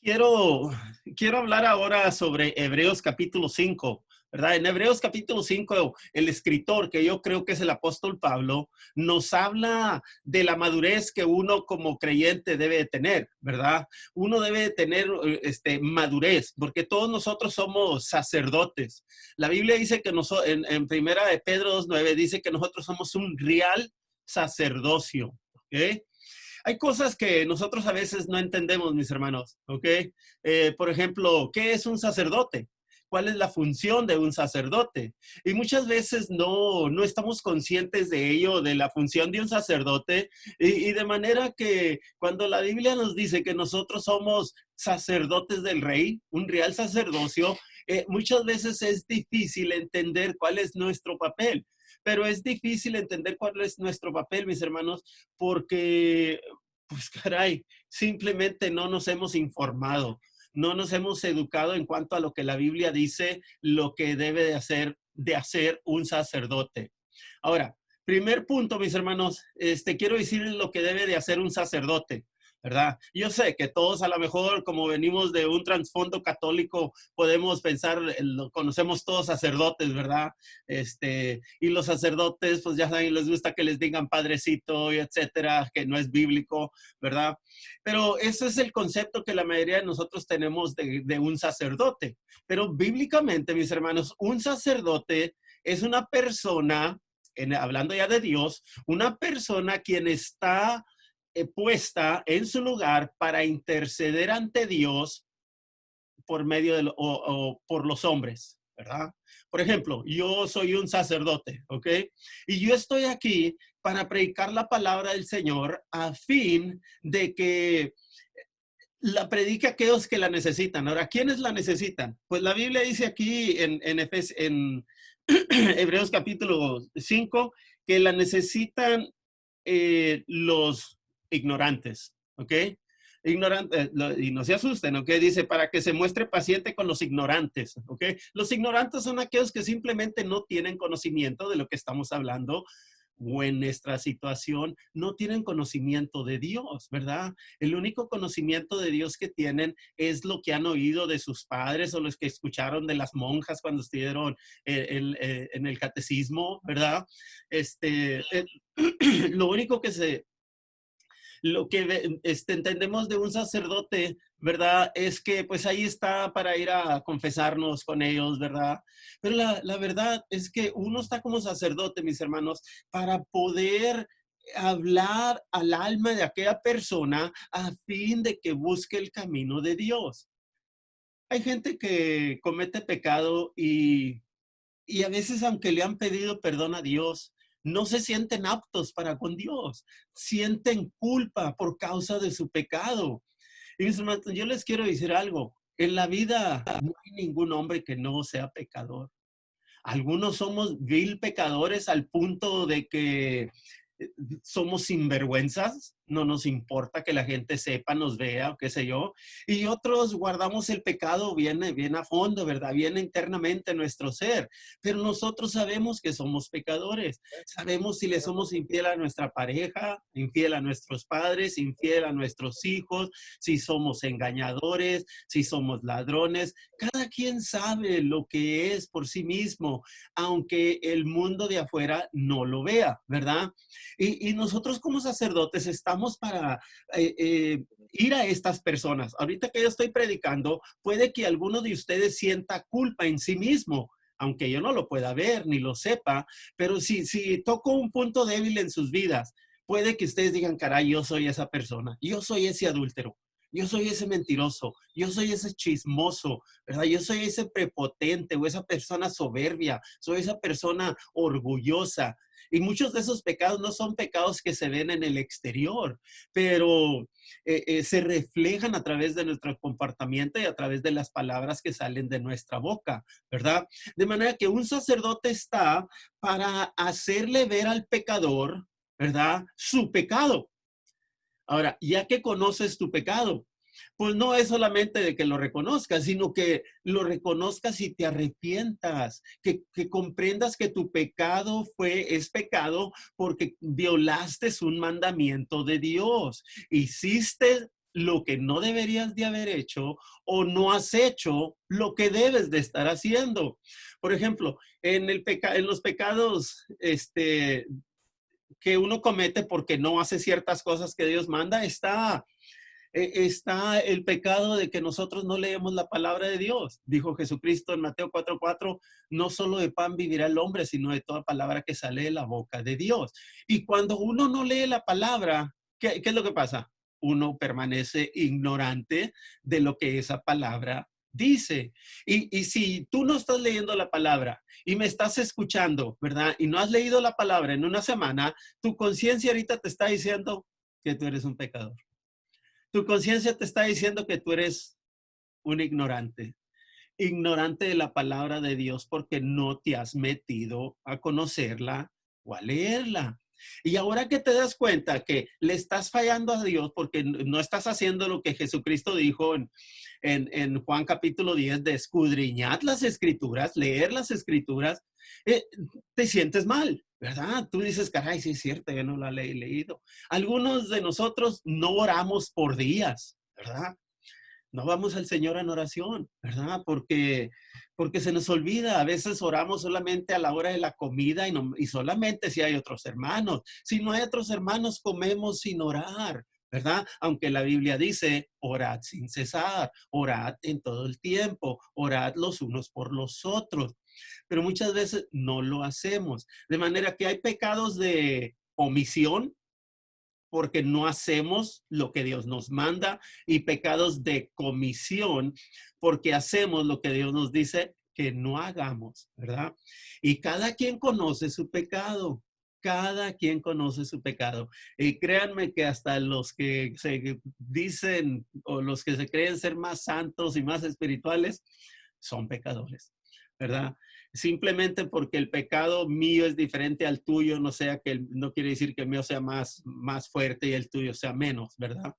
Quiero, quiero hablar ahora sobre Hebreos capítulo 5, ¿verdad? En Hebreos capítulo 5, el escritor, que yo creo que es el apóstol Pablo, nos habla de la madurez que uno como creyente debe de tener, ¿verdad? Uno debe de tener madurez, porque todos nosotros somos sacerdotes. La Biblia dice que en primera de Pedro 2:9 dice que nosotros somos un real sacerdocio, ¿ok? Hay cosas que nosotros a veces no entendemos, mis hermanos, ¿ok? Por ejemplo, ¿qué es un sacerdote? ¿Cuál es la función de un sacerdote? Y muchas veces no estamos conscientes de ello, de la función de un sacerdote, y de manera que cuando la Biblia nos dice que nosotros somos sacerdotes del rey, un real sacerdocio, muchas veces es difícil entender cuál es nuestro papel. Pero es difícil entender cuál es nuestro papel, mis hermanos, porque pues caray, simplemente no nos hemos informado, no nos hemos educado en cuanto a lo que la Biblia dice, lo que debe de hacer un sacerdote. Ahora, primer punto, mis hermanos, quiero decirles lo que debe de hacer un sacerdote, ¿verdad? Yo sé que todos a lo mejor, como venimos de un trasfondo católico, podemos pensar, conocemos todos sacerdotes, ¿verdad? Y los sacerdotes, pues ya saben, les gusta que les digan padrecito y etcétera, que no es bíblico, ¿verdad? Pero ese es el concepto que la mayoría de nosotros tenemos de un sacerdote. Pero bíblicamente, mis hermanos, un sacerdote es una persona, hablando ya de Dios, una persona quien está puesta en su lugar para interceder ante Dios por medio o por los hombres, ¿verdad? Por ejemplo, yo soy un sacerdote, ¿ok? Y yo estoy aquí para predicar la palabra del Señor a fin de que la predique a aquellos que la necesitan. Ahora, ¿quiénes la necesitan? Pues la Biblia dice aquí en Hebreos capítulo 5 que la necesitan los ignorantes, ¿ok? Ignorantes, y no se asusten, ¿ok? Dice, para que se muestre paciente con los ignorantes, ¿ok? Los ignorantes son aquellos que simplemente no tienen conocimiento de lo que estamos hablando o en nuestra situación, no tienen conocimiento de Dios, ¿verdad? El único conocimiento de Dios que tienen es lo que han oído de sus padres o los que escucharon de las monjas cuando estuvieron en el catecismo, ¿verdad? Lo único que lo que entendemos de un sacerdote, ¿verdad? Es que pues ahí está para ir a confesarnos con ellos, ¿verdad? Pero la verdad es que uno está como sacerdote, mis hermanos, para poder hablar al alma de aquella persona a fin de que busque el camino de Dios. Hay gente que comete pecado y a veces, aunque le han pedido perdón a Dios, no se sienten aptos para con Dios. Sienten culpa por causa de su pecado. Y mis hermanos, yo les quiero decir algo. En la vida no hay ningún hombre que no sea pecador. Algunos somos vil pecadores al punto de que somos sinvergüenzas, no nos importa que la gente sepa, nos vea o qué sé yo. Y otros guardamos el pecado bien a fondo, ¿verdad? Bien internamente en nuestro ser. Pero nosotros sabemos que somos pecadores. Sabemos si le somos infiel a nuestra pareja, infiel a nuestros padres, infiel a nuestros hijos, si somos engañadores, si somos ladrones. Cada quien sabe lo que es por sí mismo, aunque el mundo de afuera no lo vea, ¿verdad? Y nosotros como sacerdotes estamos para ir a estas personas. Ahorita que yo estoy predicando, puede que alguno de ustedes sienta culpa en sí mismo, aunque yo no lo pueda ver ni lo sepa, pero si toco un punto débil en sus vidas, puede que ustedes digan, caray, yo soy esa persona, yo soy ese adúltero. Yo soy ese mentiroso, yo soy ese chismoso, ¿verdad? Yo soy ese prepotente o esa persona soberbia, soy esa persona orgullosa. Y muchos de esos pecados no son pecados que se ven en el exterior, pero se reflejan a través de nuestro comportamiento y a través de las palabras que salen de nuestra boca, ¿verdad? De manera que un sacerdote está para hacerle ver al pecador, ¿verdad? Su pecado. Ahora, ya que conoces tu pecado, pues no es solamente de que lo reconozcas, sino que lo reconozcas y te arrepientas, que comprendas que tu pecado es pecado porque violaste un mandamiento de Dios, hiciste lo que no deberías de haber hecho o no has hecho lo que debes de estar haciendo. Por ejemplo, en los pecados que uno comete porque no hace ciertas cosas que Dios manda, está el pecado de que nosotros no leemos la palabra de Dios. Dijo Jesucristo en Mateo 4:4, no solo de pan vivirá el hombre, sino de toda palabra que sale de la boca de Dios. Y cuando uno no lee la palabra, ¿qué es lo que pasa? Uno permanece ignorante de lo que esa palabra dice. Y si tú no estás leyendo la palabra y me estás escuchando, ¿verdad? Y no has leído la palabra en una semana, tu conciencia ahorita te está diciendo que tú eres un pecador. Tu conciencia te está diciendo que tú eres un ignorante, ignorante de la palabra de Dios porque no te has metido a conocerla o a leerla. Y ahora que te das cuenta que le estás fallando a Dios porque no estás haciendo lo que Jesucristo dijo en Juan capítulo 10 de escudriñar las escrituras, leer las escrituras, eh, te sientes mal, ¿verdad? Tú dices, caray, sí es cierto, yo no la he leído. Algunos de nosotros no oramos por días, ¿verdad? No vamos al Señor en oración, ¿verdad? Porque se nos olvida. A veces oramos solamente a la hora de la comida y solamente si hay otros hermanos. Si no hay otros hermanos, comemos sin orar, ¿verdad? Aunque la Biblia dice, orad sin cesar, orad en todo el tiempo, orad los unos por los otros. Pero muchas veces no lo hacemos. De manera que hay pecados de omisión, porque no hacemos lo que Dios nos manda, y pecados de comisión porque hacemos lo que Dios nos dice que no hagamos, ¿verdad? Y cada quien conoce su pecado. Cada quien conoce su pecado. Y créanme que hasta los que se dicen o los que se creen ser más santos y más espirituales son pecadores, ¿verdad? Simplemente porque el pecado mío es diferente al tuyo, no quiere decir que el mío sea más fuerte y el tuyo sea menos, ¿verdad?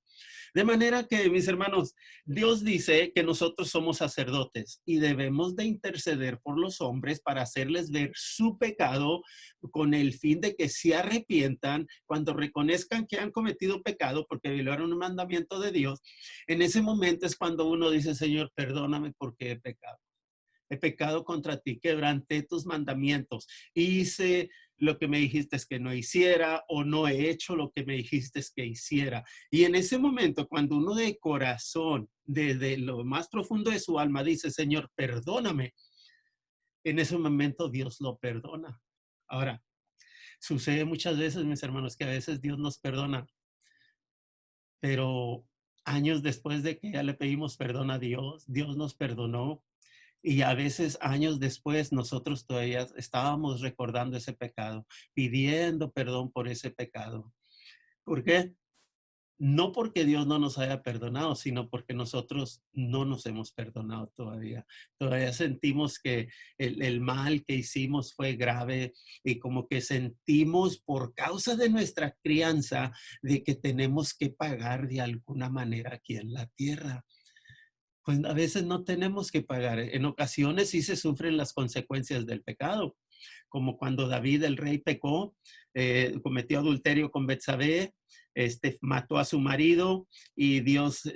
De manera que, mis hermanos, Dios dice que nosotros somos sacerdotes y debemos de interceder por los hombres para hacerles ver su pecado con el fin de que se arrepientan cuando reconozcan que han cometido pecado porque violaron un mandamiento de Dios. En ese momento es cuando uno dice, Señor, perdóname porque he pecado. He pecado contra ti, quebranté tus mandamientos, hice lo que me dijiste que no hiciera o no he hecho lo que me dijiste que hiciera. Y en ese momento, cuando uno de corazón, desde lo más profundo de su alma, dice, Señor, perdóname, en ese momento Dios lo perdona. Ahora, sucede muchas veces, mis hermanos, que a veces Dios nos perdona, pero años después de que ya le pedimos perdón a Dios, Dios nos perdonó. Y a veces, años después, nosotros todavía estábamos recordando ese pecado, pidiendo perdón por ese pecado. ¿Por qué? No porque Dios no nos haya perdonado, sino porque nosotros no nos hemos perdonado todavía. Todavía sentimos que el mal que hicimos fue grave y como que sentimos por causa de nuestra crianza de que tenemos que pagar de alguna manera aquí en la tierra. Pues a veces no tenemos que pagar. En ocasiones sí se sufren las consecuencias del pecado, como cuando David, el rey, pecó, cometió adulterio con Betsabé, mató a su marido y Dios,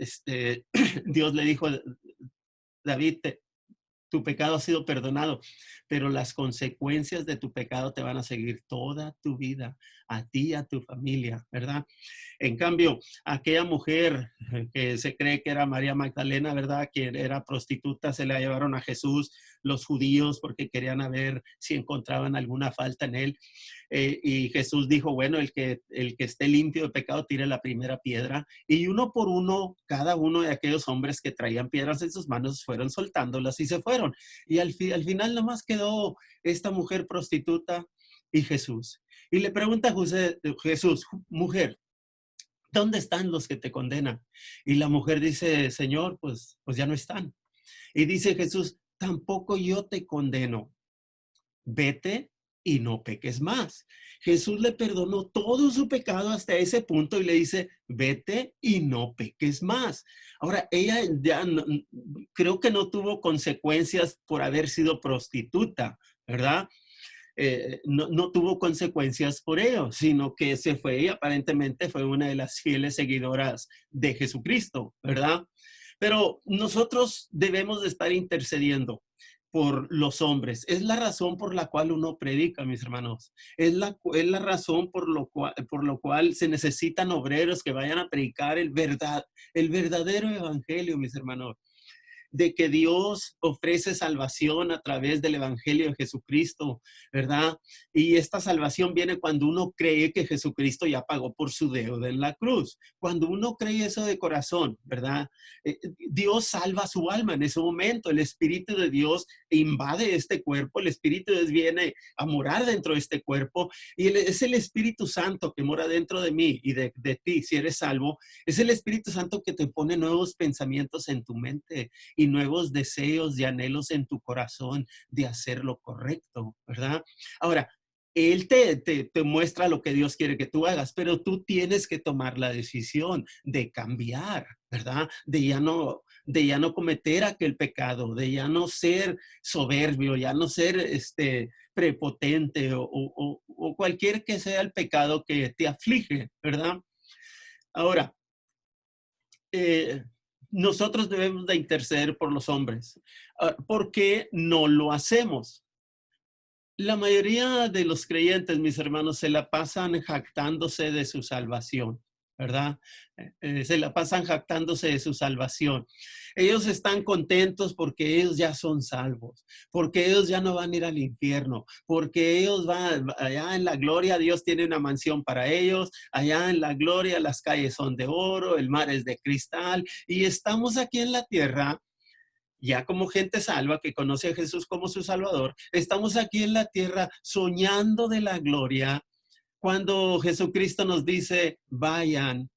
Dios le dijo, David, tu pecado ha sido perdonado, pero las consecuencias de tu pecado te van a seguir toda tu vida, a ti y a tu familia, ¿verdad? En cambio, aquella mujer que se cree que era María Magdalena, ¿verdad? Que era prostituta, se la llevaron a Jesús los judíos porque querían ver si encontraban alguna falta en él. Y Jesús dijo, bueno, el que esté limpio de pecado tire la primera piedra. Y uno por uno, cada uno de aquellos hombres que traían piedras en sus manos fueron soltándolas y se fueron. Y al final nomás quedó esta mujer prostituta y Jesús. Y le pregunta a Jesús, mujer, ¿dónde están los que te condenan? Y la mujer dice, Señor, pues ya no están. Y dice Jesús, tampoco yo te condeno. Vete y no peques más. Jesús le perdonó todo su pecado hasta ese punto y le dice, vete y no peques más. Ahora, ella ya creo que no tuvo consecuencias por haber sido prostituta, ¿verdad? no tuvo consecuencias por ello, sino que se fue y aparentemente fue una de las fieles seguidoras de Jesucristo, ¿verdad? Pero nosotros debemos de estar intercediendo por los hombres. Es la razón por la cual uno predica, mis hermanos. Es la razón por lo cual se necesitan obreros que vayan a predicar el verdadero evangelio, mis hermanos, de que Dios ofrece salvación a través del Evangelio de Jesucristo, ¿verdad? Y esta salvación viene cuando uno cree que Jesucristo ya pagó por su deuda en la cruz. Cuando uno cree eso de corazón, ¿verdad? Dios salva su alma en ese momento. El Espíritu de Dios invade este cuerpo. El Espíritu de Dios viene a morar dentro de este cuerpo. Y es el Espíritu Santo que mora dentro de mí y de ti, si eres salvo. Es el Espíritu Santo que te pone nuevos pensamientos en tu mente y nuevos deseos y anhelos en tu corazón de hacer lo correcto, ¿verdad? Ahora, Él te muestra lo que Dios quiere que tú hagas, pero tú tienes que tomar la decisión de cambiar, ¿verdad? De ya no cometer aquel pecado, de ya no ser soberbio, ya no ser prepotente o cualquier que sea el pecado que te aflige, ¿verdad? Ahora, eh, nosotros debemos de interceder por los hombres. ¿Por qué no lo hacemos? La mayoría de los creyentes, mis hermanos, se la pasan jactándose de su salvación, ¿verdad? Se la pasan jactándose de su salvación. Ellos están contentos porque ellos ya son salvos, porque ellos ya no van a ir al infierno, porque ellos van allá en la gloria, Dios tiene una mansión para ellos, allá en la gloria las calles son de oro, el mar es de cristal, y estamos aquí en la tierra ya como gente salva que conoce a Jesús como su Salvador, estamos aquí en la tierra soñando de la gloria cuando Jesucristo nos dice, vayan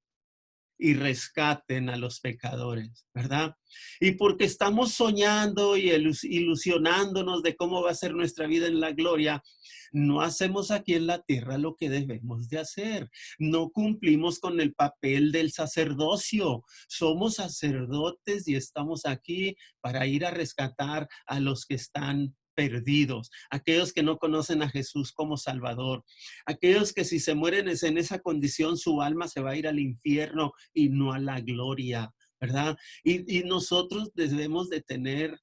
y rescaten a los pecadores, ¿verdad? Y porque estamos soñando y ilusionándonos de cómo va a ser nuestra vida en la gloria, no hacemos aquí en la tierra lo que debemos de hacer. No cumplimos con el papel del sacerdocio. Somos sacerdotes y estamos aquí para ir a rescatar a los que están perdidos, aquellos que no conocen a Jesús como Salvador, aquellos que si se mueren en esa condición, su alma se va a ir al infierno y no a la gloria, ¿verdad? Y nosotros debemos de tener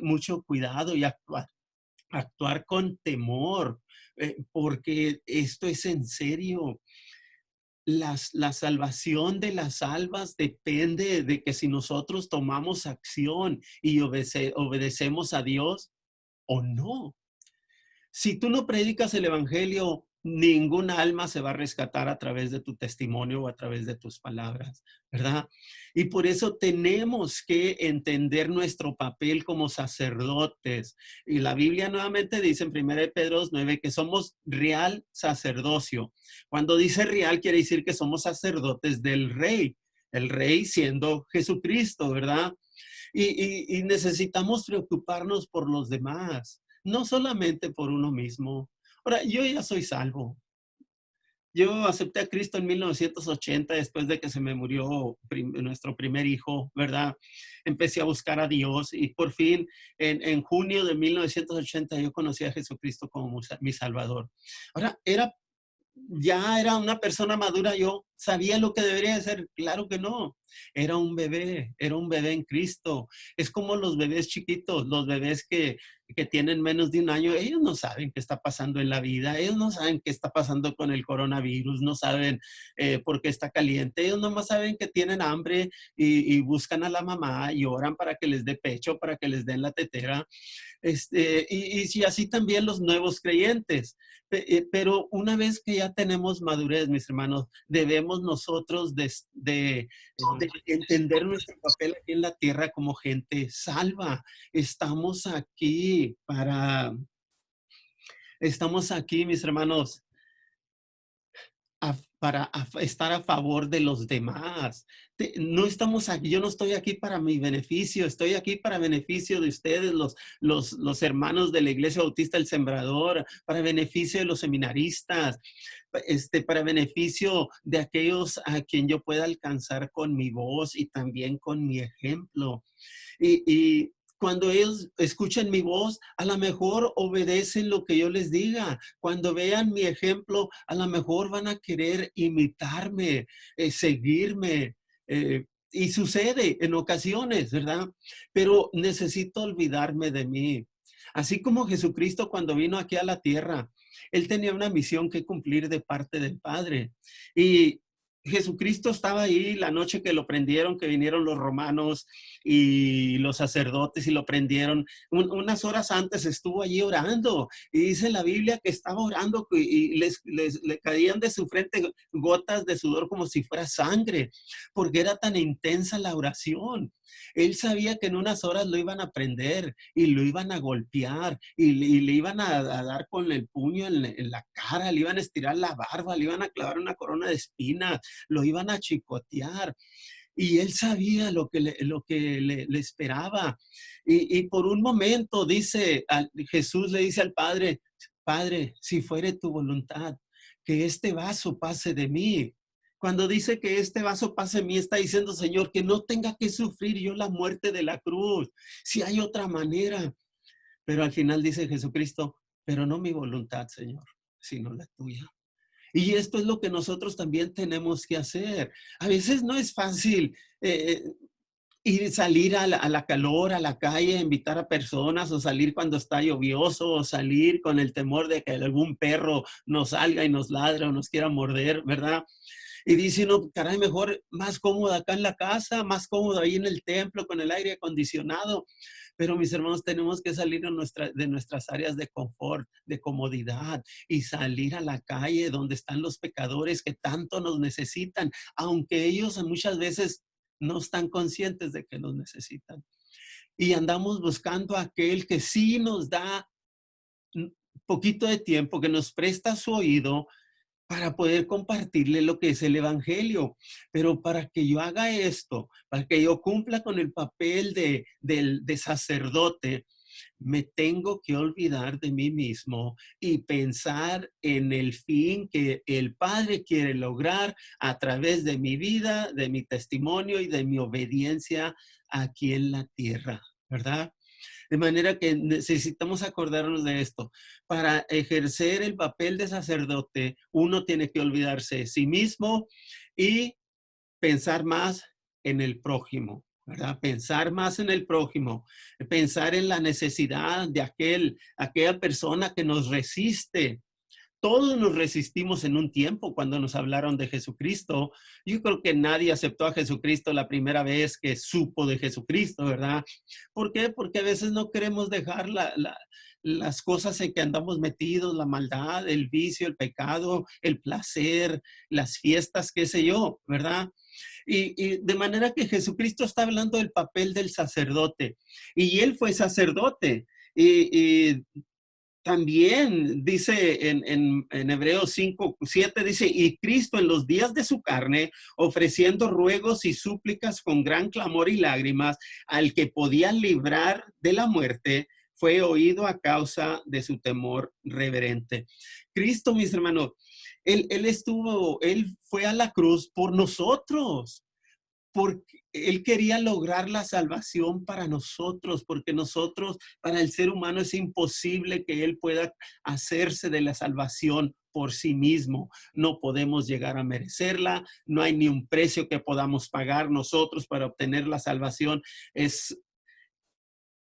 mucho cuidado y actuar con temor, porque esto es en serio. La salvación de las almas depende de que si nosotros tomamos acción y obedecemos a Dios o no. Si tú no predicas el evangelio, ninguna alma se va a rescatar a través de tu testimonio o a través de tus palabras, ¿verdad? Y por eso tenemos que entender nuestro papel como sacerdotes. Y la Biblia nuevamente dice en 1 Pedro 9 que somos real sacerdocio. Cuando dice real, quiere decir que somos sacerdotes del rey, el rey siendo Jesucristo, ¿verdad? Y necesitamos preocuparnos por los demás, no solamente por uno mismo. Ahora, yo ya soy salvo. Yo acepté a Cristo en 1980, después de que se me murió nuestro primer hijo, ¿verdad? Empecé a buscar a Dios y por fin, en junio de 1980, yo conocí a Jesucristo como mi Salvador. Ahora, ya era una persona madura, yo sabía lo que debería hacer. Claro que no. Era un bebé en Cristo. Es como los bebés chiquitos, los bebés que tienen menos de un año. Ellos no saben qué está pasando en la vida, ellos no saben qué está pasando con el coronavirus, no saben por qué está caliente. Ellos nomás saben que tienen hambre y buscan a la mamá y oran para que les dé pecho, para que les den la tetera. Y así también los nuevos creyentes. Pero una vez que ya tenemos madurez, mis hermanos, debemos nosotros de entender nuestro papel aquí en la tierra como gente salva. Estamos aquí estamos aquí, mis hermanos, para estar a favor de los demás. No estamos aquí, yo no estoy aquí para mi beneficio, estoy aquí para beneficio de ustedes, los hermanos de la Iglesia Bautista del Sembrador, para beneficio de los seminaristas, para beneficio de aquellos a quien yo pueda alcanzar con mi voz y también con mi ejemplo. Y Cuando ellos escuchen mi voz, a lo mejor obedecen lo que yo les diga. Cuando vean mi ejemplo, a lo mejor van a querer imitarme, seguirme. Y sucede en ocasiones, ¿verdad? Pero necesito olvidarme de mí. Así como Jesucristo cuando vino aquí a la tierra, él tenía una misión que cumplir de parte del Padre. Y Jesucristo estaba ahí la noche que lo prendieron, que vinieron los romanos y los sacerdotes y lo prendieron. Unas horas antes estuvo allí orando y dice la Biblia que estaba orando y le caían de su frente gotas de sudor como si fuera sangre, porque era tan intensa la oración. Él sabía que en unas horas lo iban a prender y lo iban a golpear y le iban a dar con el puño en la cara, le iban a estirar la barba, le iban a clavar una corona de espinas, lo iban a chicotear. Y él sabía lo que le esperaba. Y por un momento Jesús le dice al Padre, Padre, si fuere tu voluntad, que este vaso pase de mí. Cuando dice que este vaso pase de mí, está diciendo, Señor, que no tenga que sufrir yo la muerte de la cruz. Si hay otra manera. Pero al final dice Jesucristo, pero no mi voluntad, Señor, sino la tuya. Y esto es lo que nosotros también tenemos que hacer. A veces no es fácil ir salir a la calor, a la calle, invitar a personas o salir cuando está lluvioso o salir con el temor de que algún perro nos salga y nos ladre o nos quiera morder, ¿verdad? Y dice uno, caray, mejor más cómodo acá en la casa, más cómodo ahí en el templo con el aire acondicionado. Pero mis hermanos, tenemos que salir de nuestras áreas de confort, de comodidad y salir a la calle donde están los pecadores que tanto nos necesitan, aunque ellos muchas veces no están conscientes de que nos necesitan. Y andamos buscando a aquel que sí nos da un poquito de tiempo, que nos presta su oído para poder compartirle lo que es el evangelio. Pero para que yo haga esto, para que yo cumpla con el papel de sacerdote, me tengo que olvidar de mí mismo y pensar en el fin que el Padre quiere lograr a través de mi vida, de mi testimonio y de mi obediencia aquí en la tierra, ¿verdad? De manera que necesitamos acordarnos de esto. Para ejercer el papel de sacerdote, uno tiene que olvidarse de sí mismo y pensar más en el prójimo, ¿verdad? Pensar más en el prójimo, pensar en la necesidad de aquella persona que nos resiste. Todos nos resistimos en un tiempo cuando nos hablaron de Jesucristo. Yo creo que nadie aceptó a Jesucristo la primera vez que supo de Jesucristo, ¿verdad? ¿Por qué? Porque a veces no queremos dejar las cosas en que andamos metidos, la maldad, el vicio, el pecado, el placer, las fiestas, qué sé yo, ¿verdad? Y de manera que Jesucristo está hablando del papel del sacerdote. Y él fue sacerdote. Y también dice en Hebreos 5:7, dice, y Cristo en los días de su carne, ofreciendo ruegos y súplicas con gran clamor y lágrimas, al que podía librar de la muerte, fue oído a causa de su temor reverente. Cristo, mis hermanos, él fue a la cruz por nosotros, porque Él quería lograr la salvación para nosotros, porque para el ser humano es imposible que Él pueda hacerse de la salvación por sí mismo. No podemos llegar a merecerla, no hay ni un precio que podamos pagar nosotros para obtener la salvación.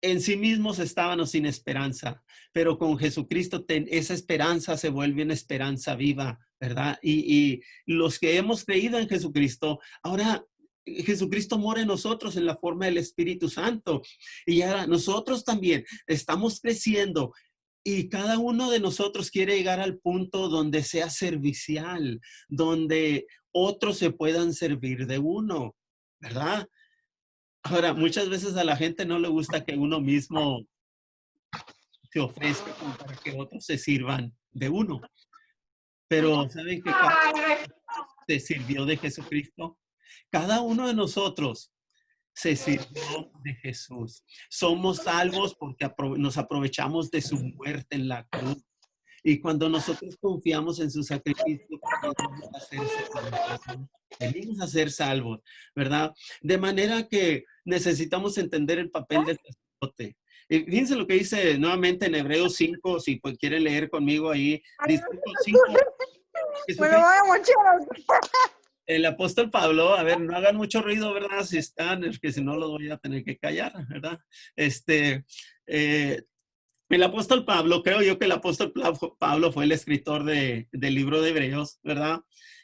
En sí mismos estábamos sin esperanza, pero con Jesucristo esa esperanza se vuelve una esperanza viva, ¿verdad? Y los que hemos creído en Jesucristo, ahora Jesucristo mora en nosotros en la forma del Espíritu Santo. Y ahora nosotros también estamos creciendo y cada uno de nosotros quiere llegar al punto donde sea servicial, donde otros se puedan servir de uno, ¿verdad? Ahora, muchas veces a la gente no le gusta que uno mismo se ofrezca como para que otros se sirvan de uno. Pero ¿saben que cada uno se sirvió de Jesucristo? Cada uno de nosotros se sirvió de Jesús. Somos salvos porque nos aprovechamos de su muerte en la cruz. Y cuando nosotros confiamos en su sacrificio, venimos a ser salvos, ¿verdad? De manera que necesitamos entender el papel del sacerdote. Fíjense lo que dice nuevamente en Hebreos 5, si pues quieren leer conmigo ahí, dice 5, Me lo voy a mochar. el apóstol Pablo, a ver, no hagan mucho ruido, ¿verdad? Si están, es que si no los voy a tener que callar, ¿verdad? Eh, el apóstol Pablo, creo yo que el apóstol Pablo fue el escritor del libro de Hebreos, ¿verdad?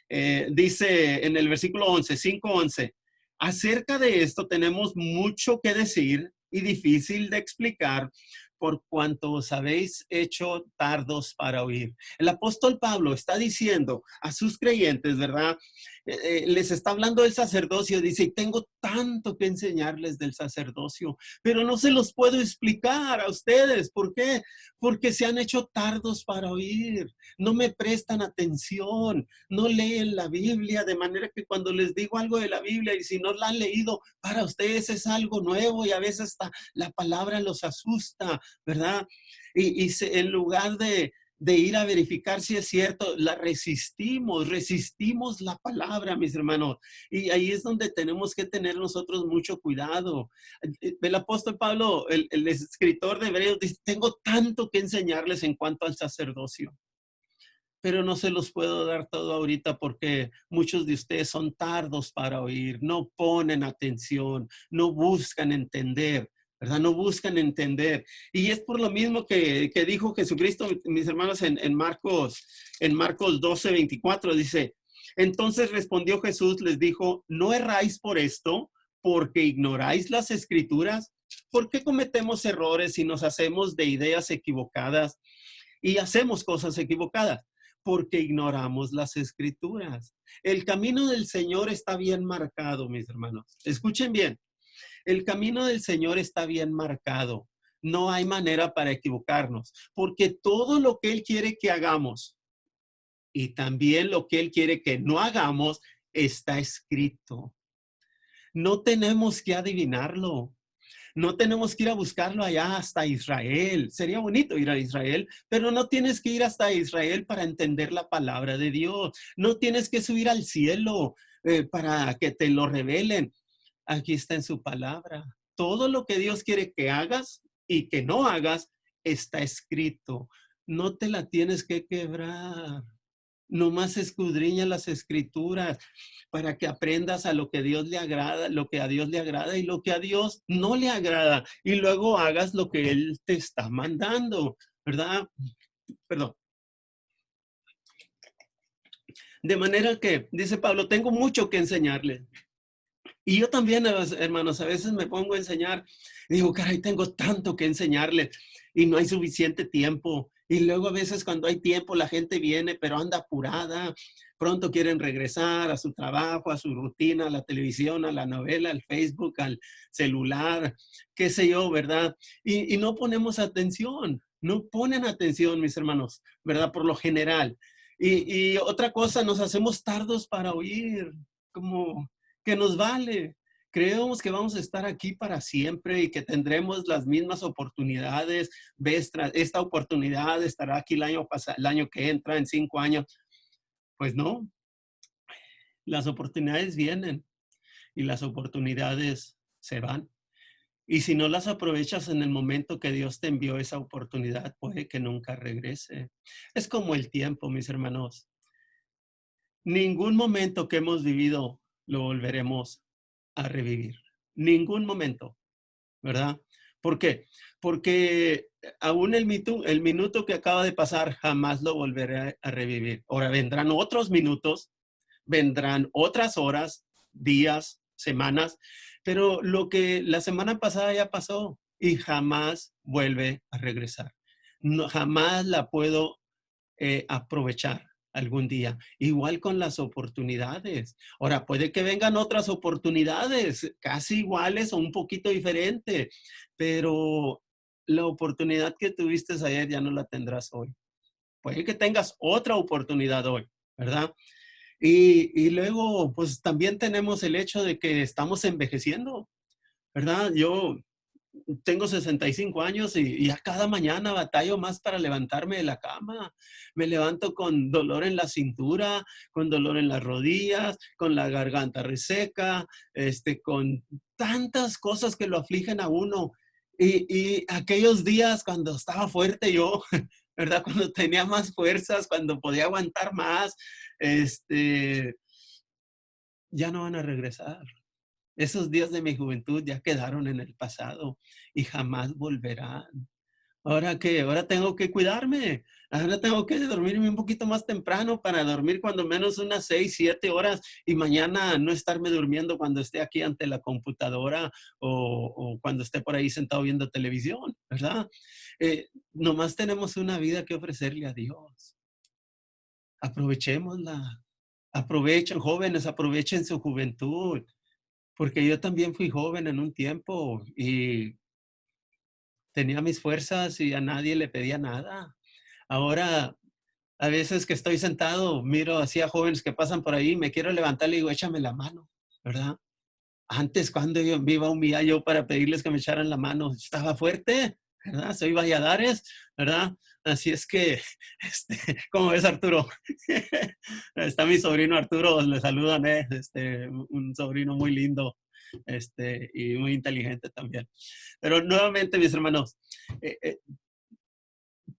Dice en el versículo 11, 5:11, acerca de esto tenemos mucho que decir y difícil de explicar por cuanto os habéis hecho tardos para oír. El apóstol Pablo está diciendo a sus creyentes, ¿verdad? Les está hablando del sacerdocio, dice, y tengo tanto que enseñarles del sacerdocio, pero no se los puedo explicar a ustedes. ¿Por qué? Porque se han hecho tardos para oír, no me prestan atención, no leen la Biblia, de manera que cuando les digo algo de la Biblia y si no la han leído, para ustedes es algo nuevo y a veces hasta la palabra los asusta, ¿verdad? En lugar de ir a verificar si es cierto, la resistimos la palabra, mis hermanos. Y ahí es donde tenemos que tener nosotros mucho cuidado. El apóstol Pablo, el escritor de Hebreos, dice, tengo tanto que enseñarles en cuanto al sacerdocio, pero no se los puedo dar todo ahorita porque muchos de ustedes son tardos para oír, no ponen atención, no buscan entender, ¿verdad? No buscan entender. Y es por lo mismo que dijo Jesucristo, mis hermanos, en Marcos 12:24, dice, entonces respondió Jesús, les dijo, ¿no erráis por esto, porque ignoráis las escrituras? ¿Por qué cometemos errores y nos hacemos de ideas equivocadas y hacemos cosas equivocadas? Porque ignoramos las escrituras. El camino del Señor está bien marcado, mis hermanos. Escuchen bien. El camino del Señor está bien marcado. No hay manera para equivocarnos, porque todo lo que Él quiere que hagamos y también lo que Él quiere que no hagamos está escrito. No tenemos que adivinarlo. No tenemos que ir a buscarlo allá hasta Israel. Sería bonito ir a Israel, pero no tienes que ir hasta Israel para entender la palabra de Dios. No tienes que subir al cielo para que te lo revelen. Aquí está en su palabra. Todo lo que Dios quiere que hagas y que no hagas está escrito. No te la tienes que quebrar. Nomás escudriña las escrituras para que aprendas a lo que Dios le agrada, lo que a Dios le agrada y lo que a Dios no le agrada. Y luego hagas lo que Él te está mandando, ¿verdad? Perdón. De manera que, dice Pablo, tengo mucho que enseñarle. Y yo también, hermanos, a veces me pongo a enseñar y digo, caray, tengo tanto que enseñarle y no hay suficiente tiempo. Y luego a veces cuando hay tiempo la gente viene, pero anda apurada. Pronto quieren regresar a su trabajo, a su rutina, a la televisión, a la novela, al Facebook, al celular, qué sé yo, ¿verdad? Y no ponemos atención, no ponen atención, mis hermanos, ¿verdad? Por lo general. Y otra cosa, nos hacemos tardos para oír, como que nos vale. Creemos que vamos a estar aquí para siempre y que tendremos las mismas oportunidades. Esta oportunidad estará aquí el año pasado, el año que entra, en 5 años. Pues no, las oportunidades vienen y las oportunidades se van. Y si no las aprovechas en el momento que Dios te envió esa oportunidad, puede que nunca regrese. Es como el tiempo, mis hermanos. Ningún momento que hemos vivido lo volveremos a revivir. Ningún momento, ¿verdad? ¿Por qué? Porque aún el minuto que acaba de pasar jamás lo volveré a revivir. Ahora vendrán otros minutos, vendrán otras horas, días, semanas, pero lo que la semana pasada ya pasó y jamás vuelve a regresar. No, jamás la puedo aprovechar algún día. Igual con las oportunidades. Ahora, puede que vengan otras oportunidades casi iguales o un poquito diferentes, pero la oportunidad que tuviste ayer ya no la tendrás hoy. Puede que tengas otra oportunidad hoy, ¿verdad? Y luego, pues también tenemos el hecho de que estamos envejeciendo, ¿verdad? Yo tengo 65 años y a cada mañana batallo más para levantarme de la cama. Me levanto con dolor en la cintura, con dolor en las rodillas, con la garganta reseca, con tantas cosas que lo afligen a uno. Y aquellos días cuando estaba fuerte yo, ¿verdad? Cuando tenía más fuerzas, cuando podía aguantar más, ya no van a regresar. Esos días de mi juventud ya quedaron en el pasado y jamás volverán. ¿Ahora qué? Ahora tengo que cuidarme. Ahora tengo que dormirme un poquito más temprano para dormir cuando menos unas 6, 7 horas y mañana no estarme durmiendo cuando esté aquí ante la computadora o cuando esté por ahí sentado viendo televisión, ¿verdad? Nomás tenemos una vida que ofrecerle a Dios. Aprovechémosla. Aprovechen, jóvenes, aprovechen su juventud, porque yo también fui joven en un tiempo y tenía mis fuerzas y a nadie le pedía nada. Ahora, a veces que estoy sentado, miro así a jóvenes que pasan por ahí, me quiero levantar y le digo, échame la mano, ¿verdad? Antes, cuando yo me iba a humillar yo para pedirles que me echaran la mano, estaba fuerte, ¿verdad? Soy Valladares, ¿verdad? Así es que, ¿cómo ves, Arturo? Está mi sobrino Arturo, le saludan, un sobrino muy lindo, y muy inteligente también. Pero nuevamente, mis hermanos, eh, eh,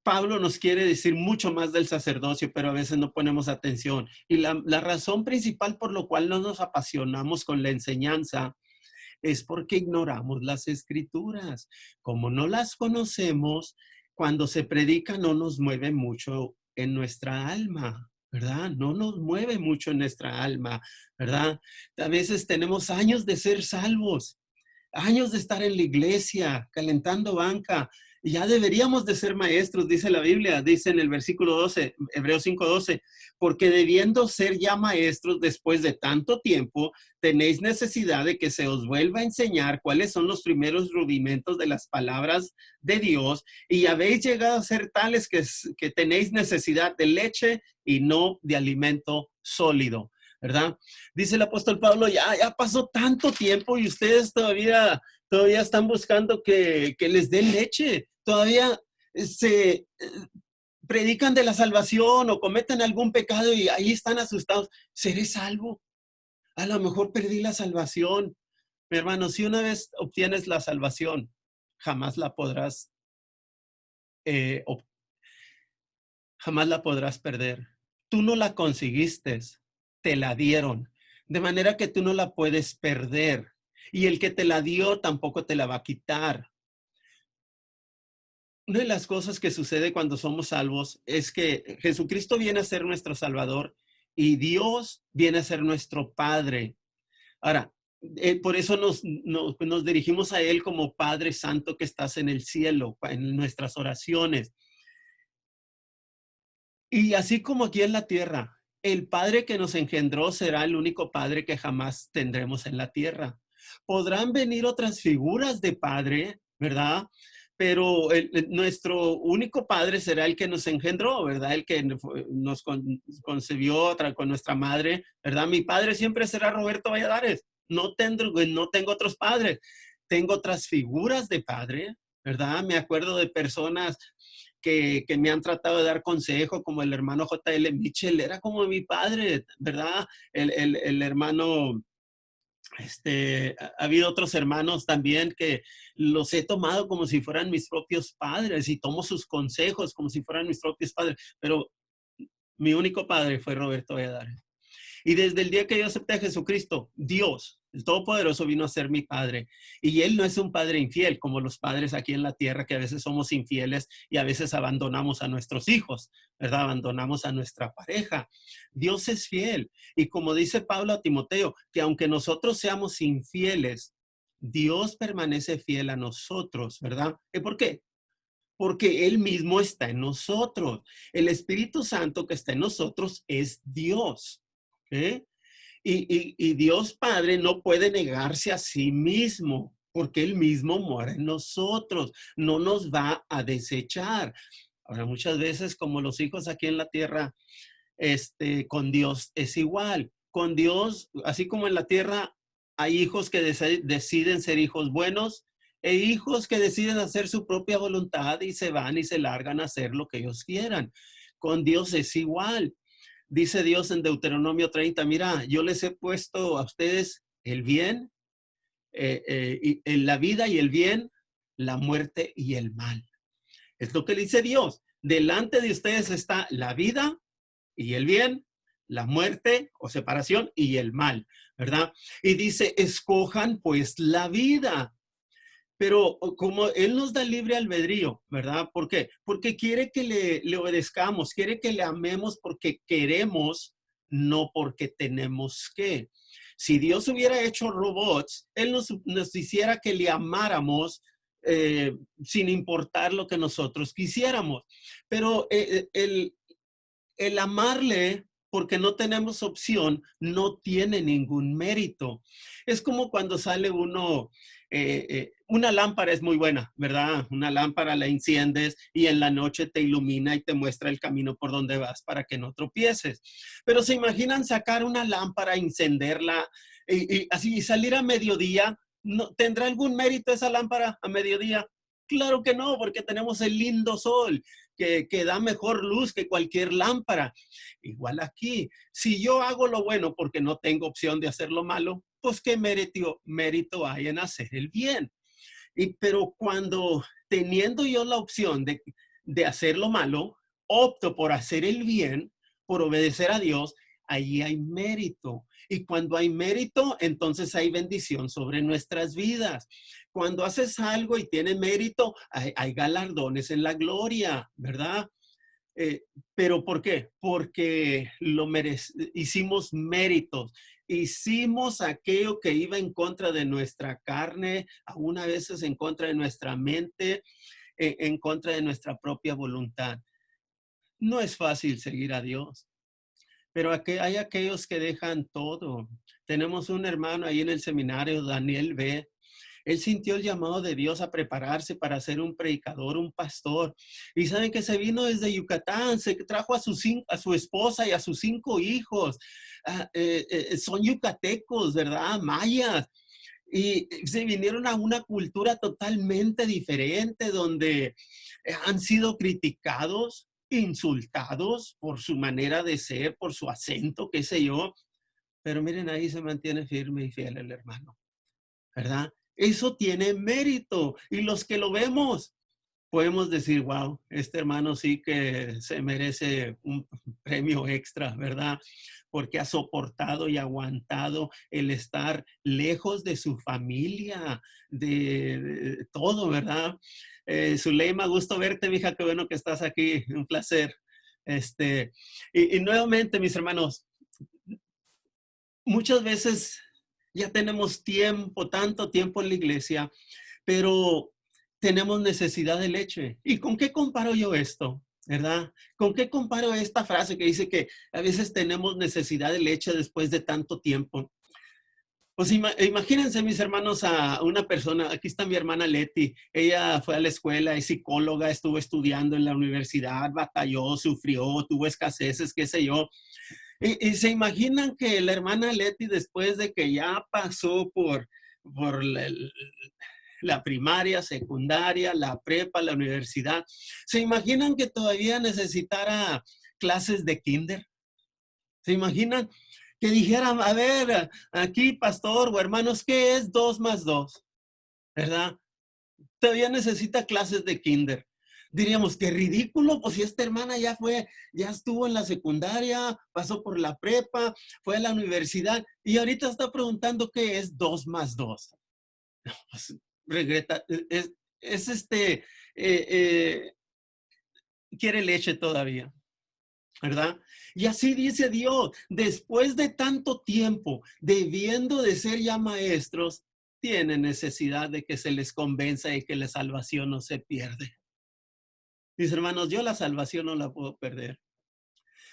Pablo nos quiere decir mucho más del sacerdocio, pero a veces no ponemos atención. Y la razón principal por lo cual no nos apasionamos con la enseñanza es porque ignoramos las escrituras. Como no las conocemos, cuando se predica no nos mueve mucho en nuestra alma, ¿verdad? No nos mueve mucho en nuestra alma, ¿verdad? A veces tenemos años de ser salvos, años de estar en la iglesia, calentando banca. Y ya deberíamos de ser maestros, dice la Biblia, dice en el versículo 12, Hebreos 5:12, porque debiendo ser ya maestros después de tanto tiempo, tenéis necesidad de que se os vuelva a enseñar cuáles son los primeros rudimentos de las palabras de Dios, y habéis llegado a ser tales que tenéis necesidad de leche y no de alimento sólido, ¿verdad? Dice el apóstol Pablo, ya pasó tanto tiempo y ustedes todavía están buscando que les den leche. Todavía se predican de la salvación o cometen algún pecado y ahí están asustados. ¿Seré salvo? A lo mejor perdí la salvación. Mi hermano, si una vez obtienes la salvación, jamás la podrás, eh, ob- jamás la podrás perder. Tú no la conseguiste, te la dieron. De manera que tú no la puedes perder. Y el que te la dio tampoco te la va a quitar. Una de las cosas que sucede cuando somos salvos es que Jesucristo viene a ser nuestro Salvador y Dios viene a ser nuestro Padre. Ahora, por eso nos dirigimos a Él como Padre Santo que estás en el cielo, en nuestras oraciones. Y así como aquí en la tierra, el Padre que nos engendró será el único Padre que jamás tendremos en la tierra. Podrán venir otras figuras de Padre, ¿verdad? Pero nuestro único Padre será el que nos engendró, ¿verdad? El que nos concebió con nuestra madre, ¿verdad? Mi padre siempre será Roberto Valladares. No tengo otros padres. Tengo otras figuras de padre, ¿verdad? Me acuerdo de personas que me han tratado de dar consejo, como el hermano J.L. Mitchell, era como mi padre, ¿verdad? El hermano, ha habido otros hermanos también que los he tomado como si fueran mis propios padres y tomo sus consejos como si fueran mis propios padres, pero mi único padre fue Roberto Valladares. Y desde el día que yo acepté a Jesucristo, Dios, el Todopoderoso, vino a ser mi Padre. Y Él no es un Padre infiel, como los padres aquí en la tierra, que a veces somos infieles y a veces abandonamos a nuestros hijos, ¿verdad? Abandonamos a nuestra pareja. Dios es fiel. Y como dice Pablo a Timoteo, que aunque nosotros seamos infieles, Dios permanece fiel a nosotros, ¿verdad? ¿Y por qué? Porque Él mismo está en nosotros. El Espíritu Santo que está en nosotros es Dios. ¿Okay? Y Dios Padre no puede negarse a sí mismo, porque Él mismo mora en nosotros, no nos va a desechar. Ahora, muchas veces, como los hijos aquí en la tierra, con Dios es igual. Con Dios, así como en la tierra, hay hijos que deciden ser hijos buenos e hijos que deciden hacer su propia voluntad y se van y se largan a hacer lo que ellos quieran. Con Dios es igual. Dice Dios en Deuteronomio 30, mira, yo les he puesto a ustedes el bien, y en la vida y el bien, la muerte y el mal. Es lo que dice Dios. Delante de ustedes está la vida y el bien, la muerte o separación y el mal, ¿verdad? Y dice, escojan pues la vida. Pero como Él nos da libre albedrío, ¿verdad? ¿Por qué? Porque quiere que le obedezcamos, quiere que le amemos porque queremos, no porque tenemos que. Si Dios hubiera hecho robots, Él nos hiciera que le amáramos sin importar lo que nosotros quisiéramos. Pero el amarle porque no tenemos opción no tiene ningún mérito. Es como cuando sale uno, una lámpara es muy buena, ¿verdad? Una lámpara la enciendes y en la noche te ilumina y te muestra el camino por donde vas para que no tropieces. Pero se imaginan sacar una lámpara, encenderla y así y salir a mediodía. ¿No, ¿tendrá algún mérito esa lámpara a mediodía? Claro que no, porque tenemos el lindo sol que da mejor luz que cualquier lámpara. Igual aquí, si yo hago lo bueno porque no tengo opción de hacer lo malo, pues qué mérito hay en hacer el bien. Pero cuando teniendo yo la opción de hacer lo malo, opto por hacer el bien, por obedecer a Dios, allí hay mérito. Y cuando hay mérito, entonces hay bendición sobre nuestras vidas. Cuando haces algo y tiene mérito, hay galardones en la gloria, ¿verdad? Eh, ¿Pero por qué? Porque hicimos méritos, hicimos aquello que iba en contra de nuestra carne, aún a veces en contra de nuestra mente, en contra de nuestra propia voluntad. No es fácil seguir a Dios, pero aquí hay aquellos que dejan todo. Tenemos un hermano ahí en el seminario, Daniel B. Él sintió el llamado de Dios a prepararse para ser un predicador, un pastor. Y saben que se vino desde Yucatán, se trajo a su esposa y a sus 5 hijos. Son yucatecos, ¿verdad? Mayas. Y se vinieron a una cultura totalmente diferente donde han sido criticados, insultados por su manera de ser, por su acento, qué sé yo. Pero miren, ahí se mantiene firme y fiel el hermano, ¿verdad? Eso tiene mérito. Y los que lo vemos, podemos decir, wow, este hermano sí que se merece un premio extra, ¿verdad? Porque ha soportado y aguantado el estar lejos de su familia, de todo, ¿verdad? Zuleima, gusto verte, mija, qué bueno que estás aquí, un placer. Y nuevamente, mis hermanos, muchas veces ya tenemos tiempo, tanto tiempo en la iglesia, pero tenemos necesidad de leche. ¿Y con qué comparo yo esto? ¿Verdad? ¿Con qué comparo esta frase que dice que a veces tenemos necesidad de leche después de tanto tiempo? Pues imagínense, mis hermanos, a una persona, aquí está mi hermana Leti, ella fue a la escuela, es psicóloga, estuvo estudiando en la universidad, batalló, sufrió, tuvo escaseces, qué sé yo. Y se imaginan que la hermana Leti, después de que ya pasó por la primaria, secundaria, la prepa, la universidad, ¿se imaginan que todavía necesitara clases de kinder? ¿Se imaginan que dijeran, a ver, aquí, pastor o hermanos, ¿qué es 2 más 2? ¿Verdad? Todavía necesita clases de kinder. Diríamos, qué ridículo, pues si esta hermana ya estuvo en la secundaria, pasó por la prepa, fue a la universidad y ahorita está preguntando qué es 2 más 2. Pues, regreta, es quiere leche todavía, ¿verdad? Y así dice Dios, después de tanto tiempo, debiendo de ser ya maestros, tienen necesidad de que se les convenza de que la salvación no se pierde. Mis hermanos, yo la salvación no la puedo perder.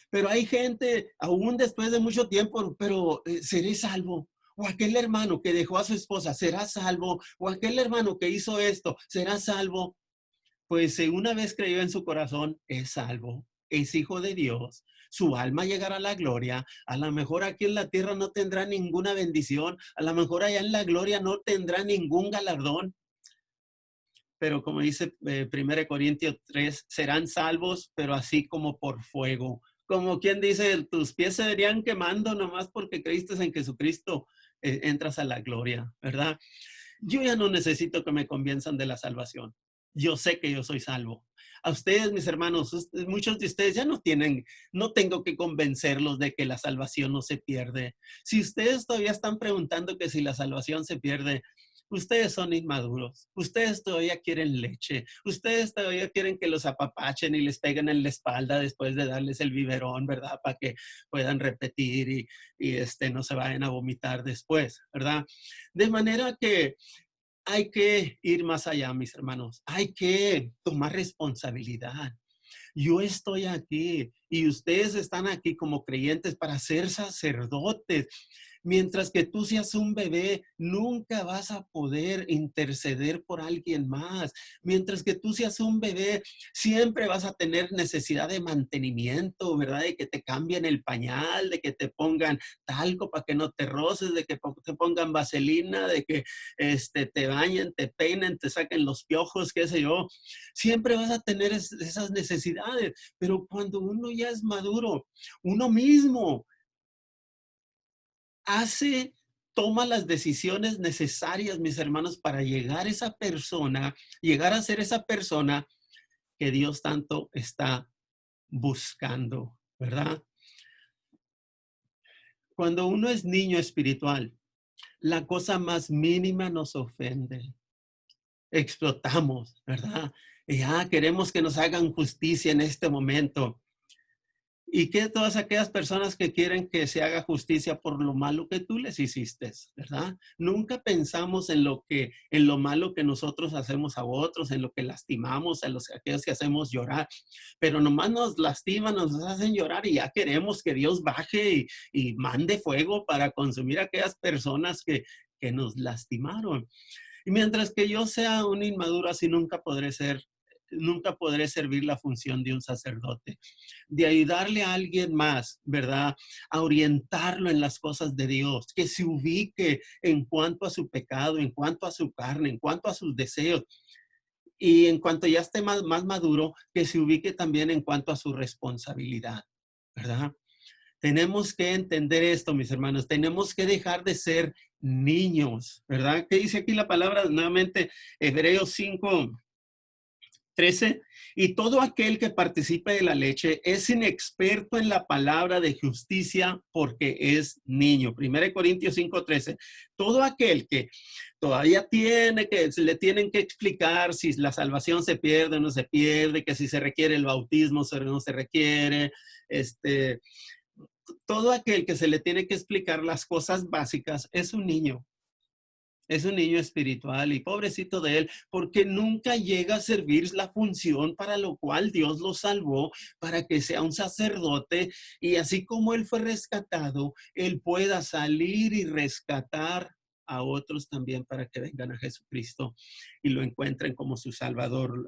Pero hay gente, aún después de mucho tiempo, pero ¿seré salvo? O aquel hermano que dejó a su esposa, ¿será salvo? O aquel hermano que hizo esto, ¿será salvo? Pues si una vez creyó en su corazón, es salvo, es hijo de Dios. Su alma llegará a la gloria. A lo mejor aquí en la tierra no tendrá ninguna bendición. A lo mejor allá en la gloria no tendrá ningún galardón. Pero como dice 1 Corintios 3, serán salvos, pero así como por fuego. Como quien dice, tus pies se verían quemando nomás porque creíste en Jesucristo, entras a la gloria, ¿verdad? Yo ya no necesito que me convenzan de la salvación. Yo sé que yo soy salvo. A ustedes, mis hermanos, muchos de ustedes ya no tengo que convencerlos de que la salvación no se pierde. Si ustedes todavía están preguntando que si la salvación se pierde, ustedes son inmaduros. Ustedes todavía quieren leche. Ustedes todavía quieren que los apapachen y les peguen en la espalda después de darles el biberón, ¿verdad? Para que puedan repetir y no se vayan a vomitar después, ¿verdad? De manera que hay que ir más allá, mis hermanos. Hay que tomar responsabilidad. Yo estoy aquí y ustedes están aquí como creyentes para ser sacerdotes. Mientras que tú seas un bebé, nunca vas a poder interceder por alguien más. Mientras que tú seas un bebé, siempre vas a tener necesidad de mantenimiento, ¿verdad? De que te cambien el pañal, de que te pongan talco para que no te roces, de que te pongan vaselina, de que te bañen, te peinen, te saquen los piojos, qué sé yo. Siempre vas a tener esas necesidades, pero cuando uno ya es maduro, uno mismo toma las decisiones necesarias, mis hermanos, para llegar a ser esa persona que Dios tanto está buscando, ¿verdad? Cuando uno es niño espiritual, la cosa más mínima nos ofende. Explotamos, ¿verdad? Queremos que nos hagan justicia en este momento. ¿Y qué todas aquellas personas que quieren que se haga justicia por lo malo que tú les hiciste, verdad? Nunca pensamos en lo malo que nosotros hacemos a otros, en lo que lastimamos, aquellos que hacemos llorar, pero nomás nos lastiman, nos hacen llorar y ya queremos que Dios baje y mande fuego para consumir a aquellas personas que nos lastimaron. Y mientras que yo sea un inmaduro, así nunca podré servir la función de un sacerdote, de ayudarle a alguien más, ¿verdad? A orientarlo en las cosas de Dios, que se ubique en cuanto a su pecado, en cuanto a su carne, en cuanto a sus deseos. Y en cuanto ya esté más maduro, que se ubique también en cuanto a su responsabilidad, ¿verdad? Tenemos que entender esto, mis hermanos. Tenemos que dejar de ser niños, ¿verdad? ¿Qué dice aquí la palabra? Nuevamente, Hebreos 5:13. Y todo aquel que participe de la leche es inexperto en la palabra de justicia porque es niño. 1 Corintios 5:13. Todo aquel que todavía se le tienen que explicar si la salvación se pierde o no se pierde, que si se requiere el bautismo o no se requiere, todo aquel que se le tiene que explicar las cosas básicas es un niño. Es un niño espiritual y pobrecito de él, porque nunca llega a servir la función para lo cual Dios lo salvó, para que sea un sacerdote y así como él fue rescatado, él pueda salir y rescatar a otros también para que vengan a Jesucristo y lo encuentren como su Salvador,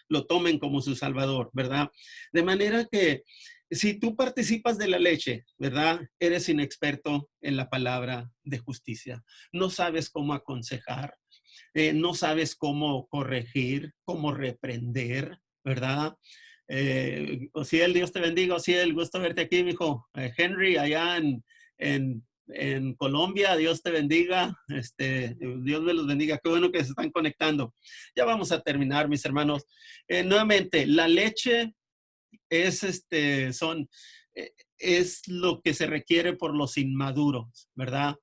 lo tomen como su Salvador, ¿verdad? De manera que si tú participas de la leche, ¿verdad? Eres inexperto en la palabra de justicia. No sabes cómo aconsejar, no sabes cómo corregir, cómo reprender, ¿verdad? Osiel, Dios te bendiga. Osiel, gusto verte aquí, mijo. Henry, allá en Colombia, Dios te bendiga. Dios me los bendiga. Qué bueno que se están conectando. Ya vamos a terminar, mis hermanos. Nuevamente, la leche es, es lo que se requiere por los inmaduros, ¿verdad?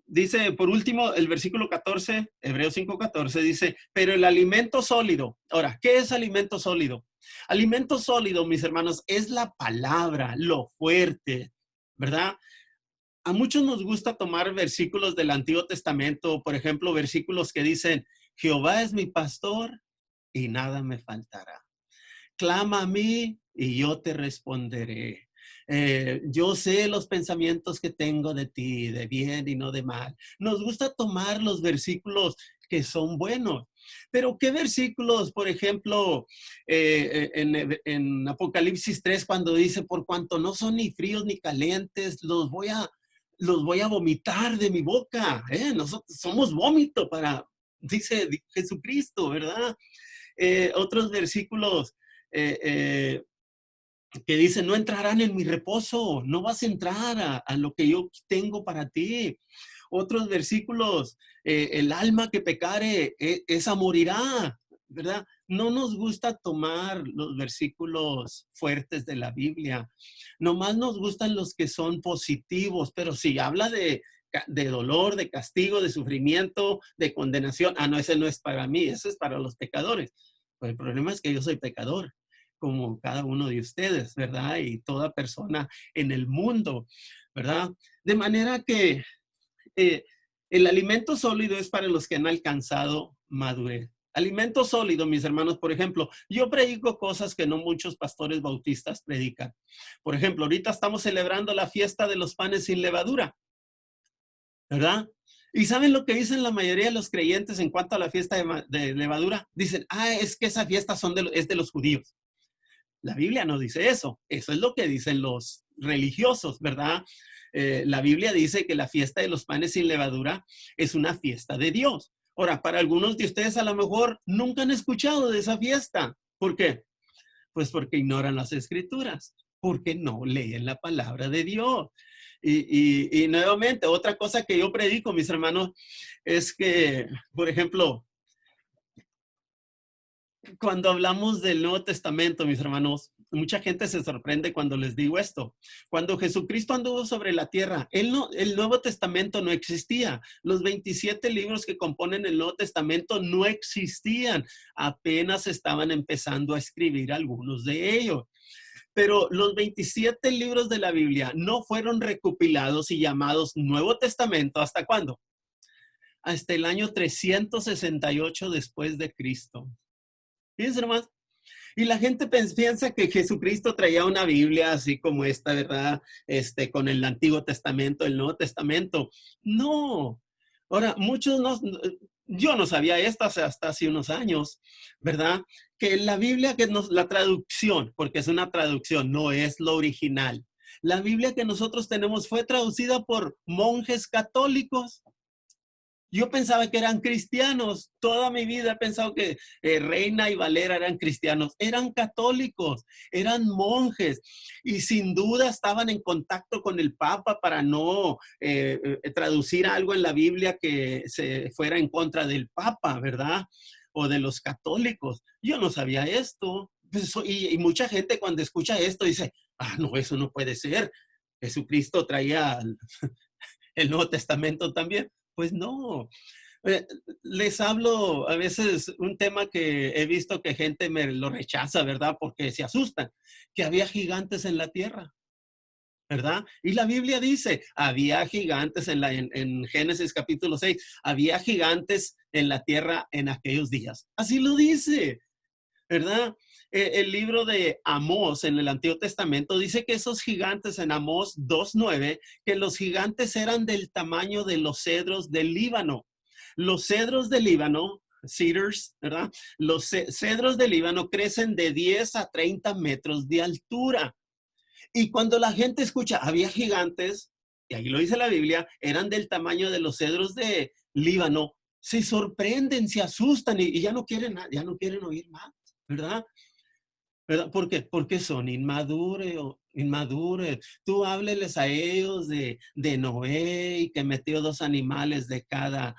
Dice, por último, el versículo 14, Hebreos 5:14, dice, pero el alimento sólido. Ahora, ¿qué es alimento sólido? Alimento sólido, mis hermanos, es la palabra, lo fuerte, ¿verdad? A muchos nos gusta tomar versículos del Antiguo Testamento, por ejemplo, versículos que dicen, Jehová es mi pastor y nada me faltará. Clama a mí y yo te responderé. Yo sé los pensamientos que tengo de ti, de bien y no de mal. Nos gusta tomar los versículos que son buenos. Pero ¿qué versículos, por ejemplo, en Apocalipsis 3, cuando dice, por cuanto no son ni fríos ni calientes, los voy a vomitar de mi boca? Nosotros somos vómito dice Jesucristo, ¿verdad? Otros versículos que dicen, no entrarán en mi reposo, no vas a entrar a lo que yo tengo para ti. Otros versículos, el alma que pecare, esa morirá, ¿verdad? No nos gusta tomar los versículos fuertes de la Biblia. Nomás nos gustan los que son positivos, pero si habla de dolor, de castigo, de sufrimiento, de condenación, no, ese no es para mí, ese es para los pecadores. Pues el problema es que yo soy pecador, como cada uno de ustedes, ¿verdad? Y toda persona en el mundo, ¿verdad? De manera que eh, el alimento sólido es para los que han alcanzado madurez. Alimento sólido, mis hermanos, por ejemplo, yo predico cosas que no muchos pastores bautistas predican. Por ejemplo, ahorita estamos celebrando la fiesta de los panes sin levadura, ¿verdad? ¿Y saben lo que dicen la mayoría de los creyentes en cuanto a la fiesta de levadura? Dicen, es que esa fiesta es de los judíos. La Biblia no dice eso. Eso es lo que dicen los religiosos, ¿verdad? La Biblia dice que la fiesta de los panes sin levadura es una fiesta de Dios. Ahora, para algunos de ustedes a lo mejor nunca han escuchado de esa fiesta. ¿Por qué? Pues porque ignoran las escrituras, porque no leen la palabra de Dios. Y nuevamente, otra cosa que yo predico, mis hermanos, es que, por ejemplo, cuando hablamos del Nuevo Testamento, mis hermanos, mucha gente se sorprende cuando les digo esto. Cuando Jesucristo anduvo sobre la tierra, el Nuevo Testamento no existía. Los 27 libros que componen el Nuevo Testamento no existían. Apenas estaban empezando a escribir algunos de ellos. Pero los 27 libros de la Biblia no fueron recopilados y llamados Nuevo Testamento. ¿Hasta cuándo? Hasta el año 368 después de Cristo. Fíjense nomás. Y la gente piensa que Jesucristo traía una Biblia así como esta, ¿verdad? Con el Antiguo Testamento, el Nuevo Testamento. No. Ahora, yo no sabía esto hasta hace unos años, ¿verdad? Que la Biblia, la traducción, porque es una traducción, no es lo original. La Biblia que nosotros tenemos fue traducida por monjes católicos. Yo pensaba que eran cristianos. Toda mi vida he pensado que Reina y Valera eran cristianos. Eran católicos, eran monjes y sin duda estaban en contacto con el Papa para no traducir algo en la Biblia que se fuera en contra del Papa, ¿verdad? O de los católicos. Yo no sabía esto. Y mucha gente cuando escucha esto dice, no, eso no puede ser. Jesucristo traía el Nuevo Testamento también. Pues no. Les hablo a veces un tema que he visto que gente me lo rechaza, ¿verdad? Porque se asustan, que había gigantes en la tierra, ¿verdad? Y la Biblia dice, había gigantes en Génesis capítulo 6, había gigantes en la tierra en aquellos días. Así lo dice, ¿verdad? El libro de Amós en el Antiguo Testamento dice que esos gigantes en Amós 2:9, que los gigantes eran del tamaño de los cedros del Líbano. Los cedros del Líbano, cedars, ¿verdad? Los cedros del Líbano crecen de 10 a 30 metros de altura. Y cuando la gente escucha, había gigantes, y ahí lo dice la Biblia, eran del tamaño de los cedros de Líbano, se sorprenden, se asustan y ya no quieren oír más, ¿verdad? ¿Verdad? ¿Por qué? Porque son inmaduros. Tú hábleles a ellos de Noé y que metió 2 animales de cada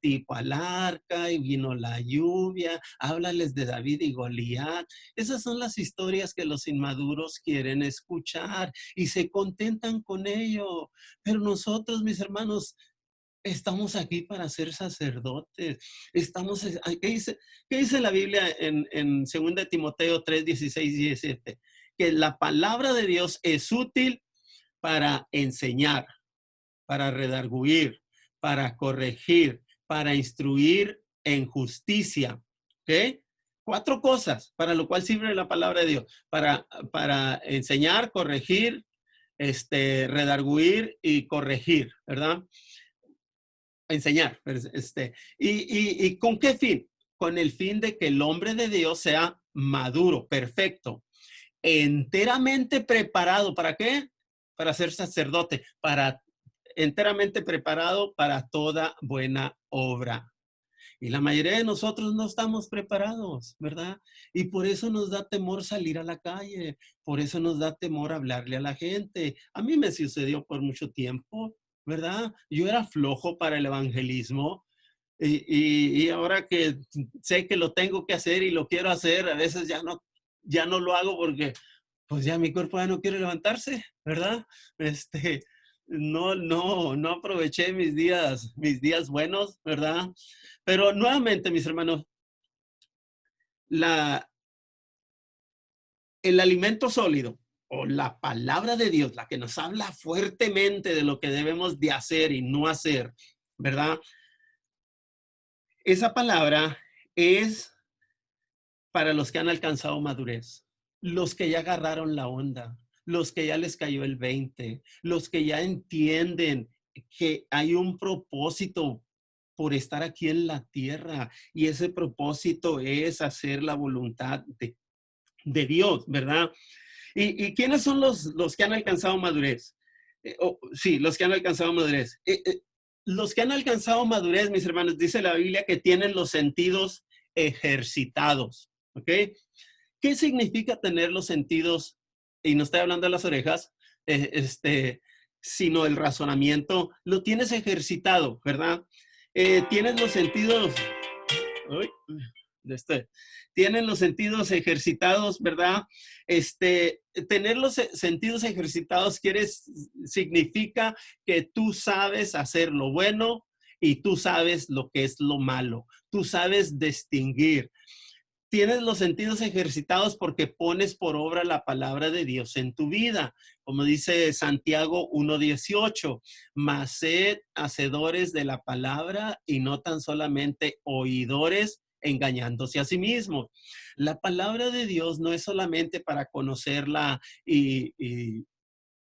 tipo al arca y vino la lluvia. Háblales de David y Goliat. Esas son las historias que los inmaduros quieren escuchar y se contentan con ello. Pero nosotros, mis hermanos, estamos aquí para ser sacerdotes. ¿Qué dice la Biblia en 2 Timoteo 3, 16 y 17? Que la palabra de Dios es útil para enseñar, para redarguir, para corregir, para instruir en justicia. ¿Ok? 4 cosas para lo cual sirve la palabra de Dios. Para enseñar, corregir, redarguir y corregir, ¿verdad? Enseñar. ¿Y con qué fin? Con el fin de que el hombre de Dios sea maduro, perfecto, enteramente preparado. ¿Para qué? Para ser sacerdote, enteramente preparado para toda buena obra. Y la mayoría de nosotros no estamos preparados, ¿verdad? Y por eso nos da temor salir a la calle, por eso nos da temor hablarle a la gente. A mí me sucedió por mucho tiempo. ¿verdad? Yo era flojo para el evangelismo y ahora que sé que lo tengo que hacer y lo quiero hacer, a veces ya no lo hago porque pues ya mi cuerpo ya no quiere levantarse, ¿verdad? No aproveché mis días buenos, ¿verdad? Pero nuevamente, mis hermanos, la, el alimento sólido o la palabra de Dios, la que nos habla fuertemente de lo que debemos de hacer y no hacer, ¿verdad? Esa palabra es para los que han alcanzado madurez, los que ya agarraron la onda, los que ya les cayó el 20, los que ya entienden que hay un propósito por estar aquí en la tierra y ese propósito es hacer la voluntad de Dios, ¿verdad? ¿Y quiénes son los que han alcanzado madurez? Sí, los que han alcanzado madurez. Los que han alcanzado madurez, mis hermanos, dice la Biblia que tienen los sentidos ejercitados, ¿ok? ¿Qué significa tener los sentidos? Y no estoy hablando de las orejas, sino el razonamiento. Lo tienes ejercitado, ¿verdad? Tienes los sentidos. Uy, tienen los sentidos ejercitados, ¿verdad? Tener los sentidos ejercitados significa que tú sabes hacer lo bueno y tú sabes lo que es lo malo. Tú sabes distinguir. Tienes los sentidos ejercitados porque pones por obra la palabra de Dios en tu vida. Como dice Santiago 1:18, mas sed hacedores de la palabra y no tan solamente oidores, engañándose a sí mismos. La palabra de Dios no es solamente para conocerla y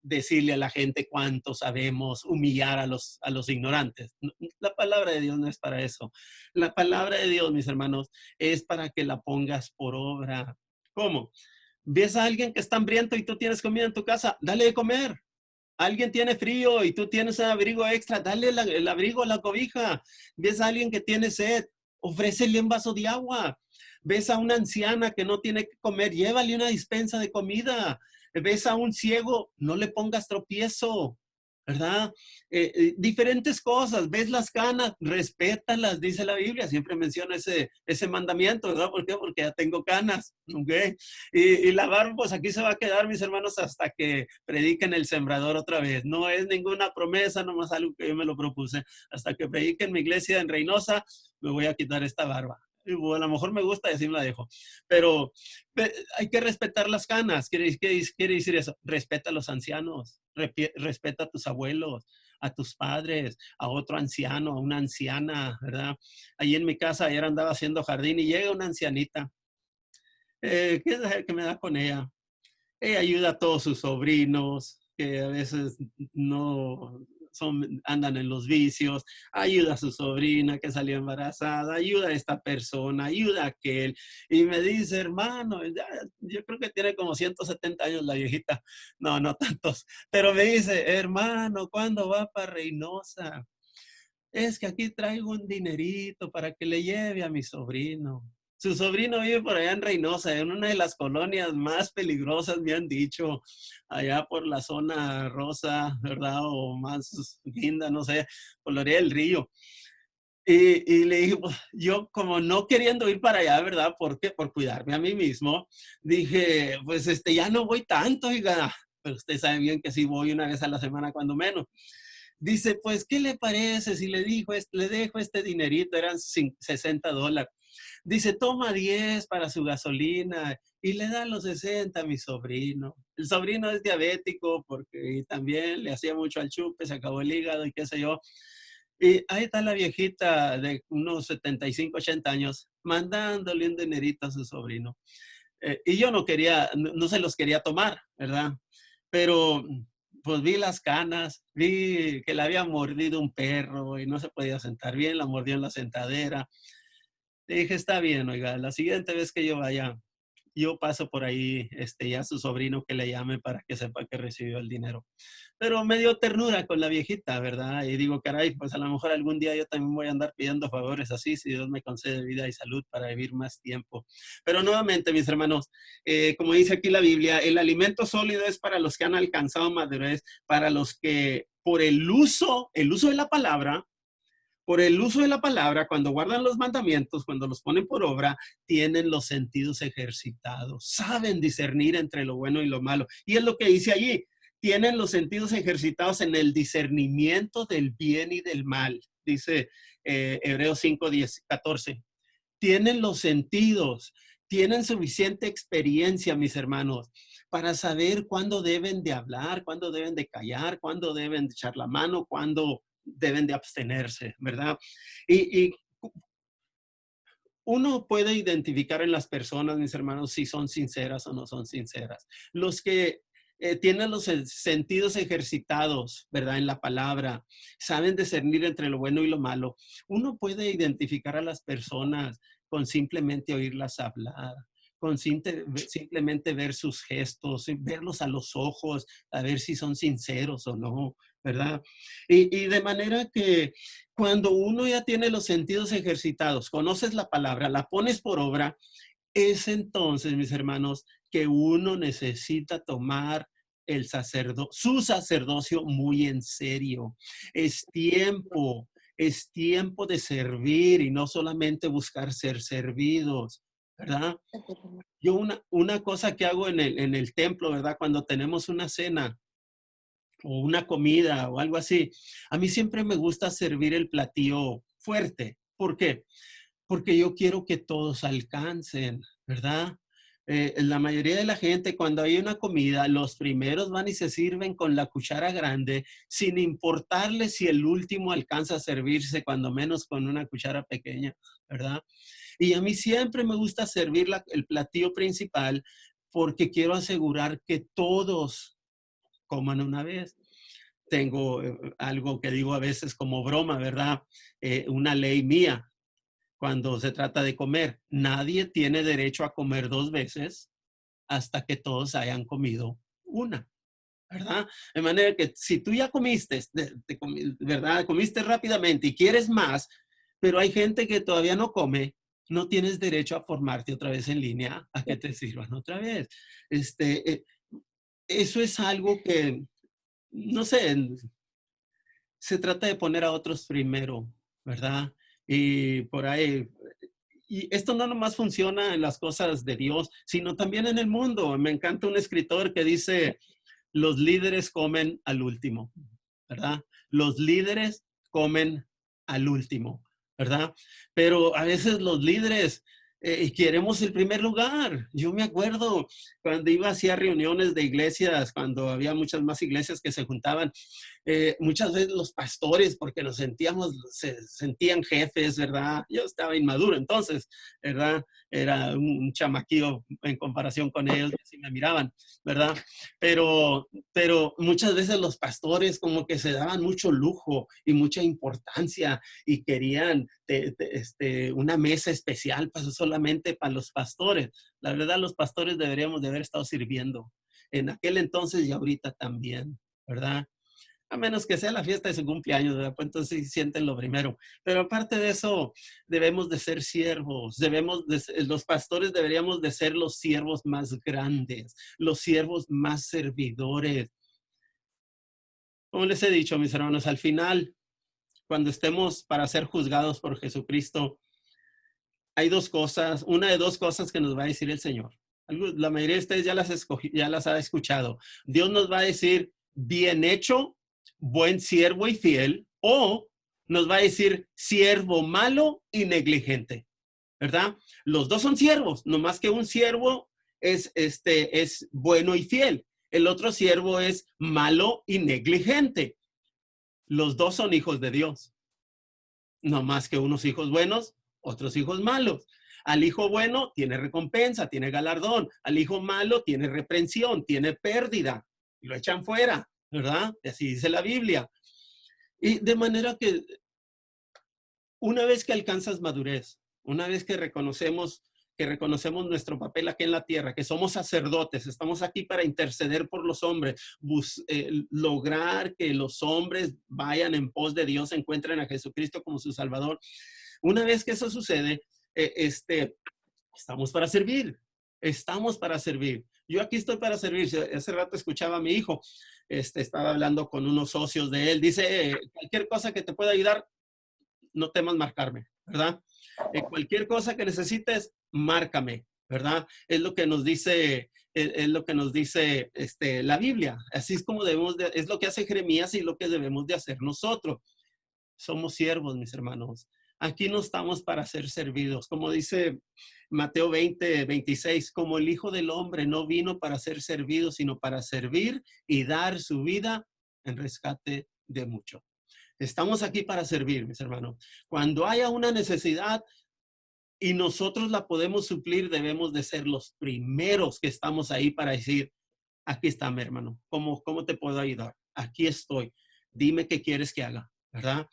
decirle a la gente cuánto sabemos, humillar a los ignorantes. La palabra de Dios no es para eso. La palabra de Dios, mis hermanos, es para que la pongas por obra. ¿Cómo? ¿Ves a alguien que está hambriento y tú tienes comida en tu casa? Dale de comer. Alguien tiene frío y tú tienes un abrigo extra, dale el abrigo, la cobija. ¿Ves a alguien que tiene sed? Ofrécele un vaso de agua. ¿Ves a una anciana que no tiene que comer? Llévale una dispensa de comida. ¿Ves a un ciego? No le pongas tropiezo, ¿verdad? Diferentes cosas. ¿Ves las canas? Respétalas, dice la Biblia. Siempre menciona ese mandamiento, ¿verdad? ¿Por qué? Porque ya tengo canas, ¿ok? Y la barba, pues aquí se va a quedar, mis hermanos, hasta que prediquen el sembrador otra vez. No es ninguna promesa, nomás algo que yo me lo propuse. Hasta que prediquen mi iglesia en Reynosa, me voy a quitar esta barba. Y, bueno, a lo mejor me gusta y así me la dejo. Pero hay que respetar las canas. ¿Qué quiere decir eso? Respeta a los ancianos, respeta a tus abuelos, a tus padres, a otro anciano, a una anciana, ¿verdad? Ahí en mi casa ayer andaba haciendo jardín y llega una ancianita. ¿Qué es el que me da con ella? Ella ayuda a todos sus sobrinos, que a veces no andan en los vicios, ayuda a su sobrina que salió embarazada, ayuda a esta persona, ayuda a aquel. Y me dice, hermano, yo creo que tiene como 170 años la viejita, no tantos, pero me dice, hermano, ¿cuándo va para Reynosa? Es que aquí traigo un dinerito para que le lleve a mi sobrino. Su sobrino vive por allá en Reynosa, en una de las colonias más peligrosas, me han dicho, allá por la zona rosa, ¿verdad? O más linda, no sé, por la orilla del río. Y le dije, pues, yo como no queriendo ir para allá, ¿verdad? Porque por cuidarme a mí mismo, dije, pues ya no voy tanto, oiga, pero usted sabe bien que sí voy una vez a la semana cuando menos. Dice, pues, ¿qué le parece si le dejo este dinerito? Eran $60. Dice, toma 10 para su gasolina y le da los 60 a mi sobrino. El sobrino es diabético porque también le hacía mucho al chupe, se acabó el hígado y qué sé yo. Y ahí está la viejita de unos 75, 80 años mandándole un dinerito a su sobrino. Y yo no se los quería tomar, ¿verdad? Pero pues vi las canas, vi que le había mordido un perro y no se podía sentar bien, la mordió en la sentadera. Le dije, está bien, oiga, la siguiente vez que yo vaya, yo paso por ahí, ya a su sobrino que le llame para que sepa que recibió el dinero. Pero me dio ternura con la viejita, ¿verdad? Y digo, caray, pues a lo mejor algún día yo también voy a andar pidiendo favores así, si Dios me concede vida y salud para vivir más tiempo. Pero nuevamente, mis hermanos, como dice aquí la Biblia, el alimento sólido es para los que han alcanzado madurez, para los que por el uso de la palabra, por el uso de la palabra, cuando guardan los mandamientos, cuando los ponen por obra, tienen los sentidos ejercitados, saben discernir entre lo bueno y lo malo. Y es lo que dice allí, tienen los sentidos ejercitados en el discernimiento del bien y del mal, dice Hebreos 5, 10, 14. Tienen los sentidos, tienen suficiente experiencia, mis hermanos, para saber cuándo deben de hablar, cuándo deben de callar, cuándo deben de echar la mano, cuándo deben de abstenerse, ¿verdad? Y uno puede identificar en las personas, mis hermanos, si son sinceras o no son sinceras. Los que tienen los sentidos ejercitados, ¿verdad? En la palabra, saben discernir entre lo bueno y lo malo. Uno puede identificar a las personas con simplemente oírlas hablar, con simplemente ver sus gestos, verlos a los ojos, a ver si son sinceros o no, ¿verdad? Y de manera que cuando uno ya tiene los sentidos ejercitados, conoces la palabra, la pones por obra, es entonces, mis hermanos, que uno necesita tomar su sacerdocio muy en serio. Es tiempo de servir y no solamente buscar ser servidos, ¿verdad? Yo una cosa que hago en el templo, ¿verdad? Cuando tenemos una cena o una comida o algo así, a mí siempre me gusta servir el platillo fuerte. ¿Por qué? Porque yo quiero que todos alcancen, ¿verdad? La mayoría de la gente, cuando hay una comida, los primeros van y se sirven con la cuchara grande, sin importarle si el último alcanza a servirse, cuando menos con una cuchara pequeña, ¿verdad? Y a mí siempre me gusta servir el platillo principal porque quiero asegurar que todos coman una vez. Tengo algo que digo a veces como broma, ¿verdad? Una ley mía cuando se trata de comer. Nadie tiene derecho a comer dos veces hasta que todos hayan comido una, ¿verdad? De manera que si tú ya comiste, ¿verdad? Comiste rápidamente y quieres más, pero hay gente que todavía no come, no tienes derecho a formarte otra vez en línea a que te sirvan otra vez. Eso es algo que, no sé, se trata de poner a otros primero, ¿verdad? Y por ahí, y esto no nomás funciona en las cosas de Dios, sino también en el mundo. Me encanta un escritor que dice, los líderes comen al último, ¿verdad? Los líderes comen al último, ¿verdad? Pero a veces los líderes queremos el primer lugar. Yo me acuerdo cuando iba hacia reuniones de iglesias, cuando había muchas más iglesias que se juntaban, muchas veces los pastores, porque se sentían jefes, ¿verdad? Yo estaba inmaduro entonces, ¿verdad? Era un chamaquillo en comparación con ellos, así me miraban, ¿verdad? Pero muchas veces los pastores como que se daban mucho lujo y mucha importancia y querían una mesa especial solamente para los pastores. La verdad, los pastores deberíamos de haber estado sirviendo en aquel entonces y ahorita también, ¿verdad? A menos que sea la fiesta de su cumpleaños, ¿verdad? Pues entonces sí sienten lo primero. Pero aparte de eso, debemos de ser siervos. Los pastores deberíamos de ser los siervos más grandes, los siervos más servidores. Como les he dicho, mis hermanos, al final, cuando estemos para ser juzgados por Jesucristo, hay dos cosas, una de dos cosas que nos va a decir el Señor. La mayoría de ustedes ya las ha escuchado. Dios nos va a decir, bien hecho, buen siervo y fiel, o nos va a decir, siervo malo y negligente, ¿verdad? Los dos son siervos, no más que un siervo es bueno y fiel. El otro siervo es malo y negligente. Los dos son hijos de Dios. No más que unos hijos buenos, otros hijos malos. Al hijo bueno tiene recompensa, tiene galardón. Al hijo malo tiene reprensión, tiene pérdida. Y lo echan fuera, ¿verdad? Así dice la Biblia. Y de manera que una vez que alcanzas madurez, una vez que reconocemos que reconocemos nuestro papel aquí en la tierra, que somos sacerdotes, estamos aquí para interceder por los hombres, lograr que los hombres vayan en pos de Dios, encuentren a Jesucristo como su Salvador. Una vez que eso sucede, estamos para servir, estamos para servir. Yo aquí estoy para servir. Hace rato escuchaba a mi hijo, estaba hablando con unos socios de él, dice, cualquier cosa que te pueda ayudar, no temas marcarme, ¿verdad? Cualquier cosa que necesites, márcame, ¿verdad? Es lo que nos dice, la Biblia. Así es como es lo que hace Jeremías y lo que debemos de hacer nosotros. Somos siervos, mis hermanos. Aquí no estamos para ser servidos. Como dice Mateo 20:26, como el Hijo del Hombre no vino para ser servido, sino para servir y dar su vida en rescate de muchos. Estamos aquí para servir, mis hermanos. Cuando haya una necesidad y nosotros la podemos suplir, debemos de ser los primeros que estamos ahí para decir, aquí está mi hermano, ¿cómo te puedo ayudar? Aquí estoy, dime qué quieres que haga, ¿verdad?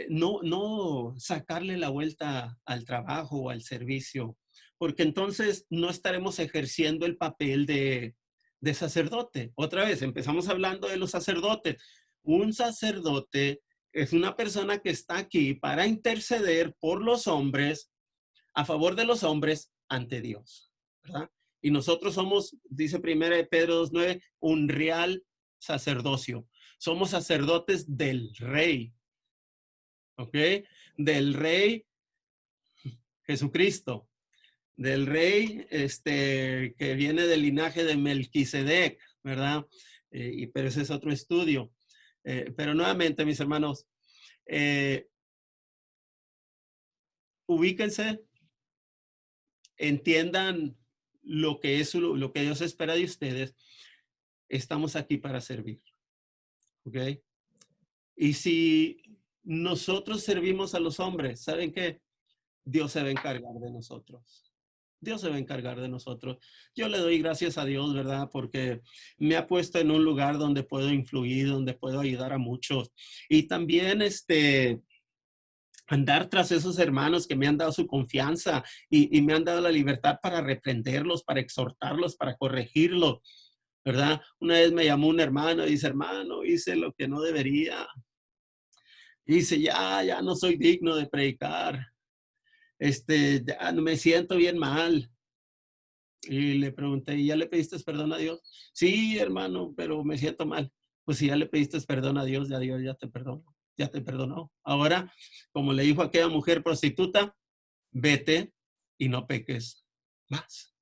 No sacarle la vuelta al trabajo o al servicio, porque entonces no estaremos ejerciendo el papel de sacerdote. Otra vez, empezamos hablando de los sacerdotes. Un sacerdote es una persona que está aquí para interceder por los hombres, a favor de los hombres ante Dios, ¿verdad? Y nosotros somos, dice 1 Pedro 2:9, un real sacerdocio. Somos sacerdotes del Rey, ¿ok? Del Rey Jesucristo, del Rey que viene del linaje de Melquisedec, ¿verdad? Pero ese es otro estudio. Pero nuevamente, mis hermanos, ubíquense, entiendan lo que Dios espera de ustedes. Estamos aquí para servir, ¿ok? Y si nosotros servimos a los hombres, ¿saben qué? Dios se va a encargar de nosotros. Dios se va a encargar de nosotros. Yo le doy gracias a Dios, ¿verdad? Porque me ha puesto en un lugar donde puedo influir, donde puedo ayudar a muchos. Y también andar tras esos hermanos que me han dado su confianza y me han dado la libertad para reprenderlos, para exhortarlos, para corregirlos, ¿verdad? Una vez me llamó un hermano y dice, hermano, hice lo que no debería. Y dice, ya no soy digno de predicar. Ya me siento bien mal. Y le pregunté, ¿y ya le pediste perdón a Dios? Sí, hermano, pero me siento mal. Pues si ya le pediste perdón a Dios, ya Dios ya te perdonó. Ya te perdonó. Ahora, como le dijo a aquella mujer prostituta, vete y no peques más.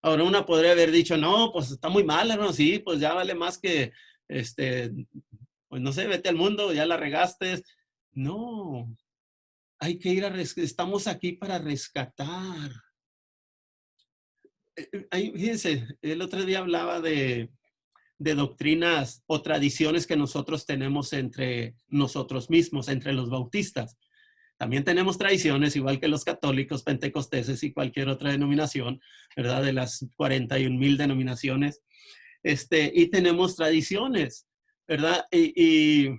Ahora una podría haber dicho, no, pues está muy mal, hermano, sí, pues ya vale más que, pues no sé, vete al mundo, ya la regaste. No, hay que ir estamos aquí para rescatar. Fíjense, el otro día hablaba de doctrinas o tradiciones que nosotros tenemos entre nosotros mismos, entre los bautistas. También tenemos tradiciones, igual que los católicos, pentecosteses y cualquier otra denominación, ¿verdad? De las 41,000 denominaciones. Y tenemos tradiciones, ¿verdad? Ay,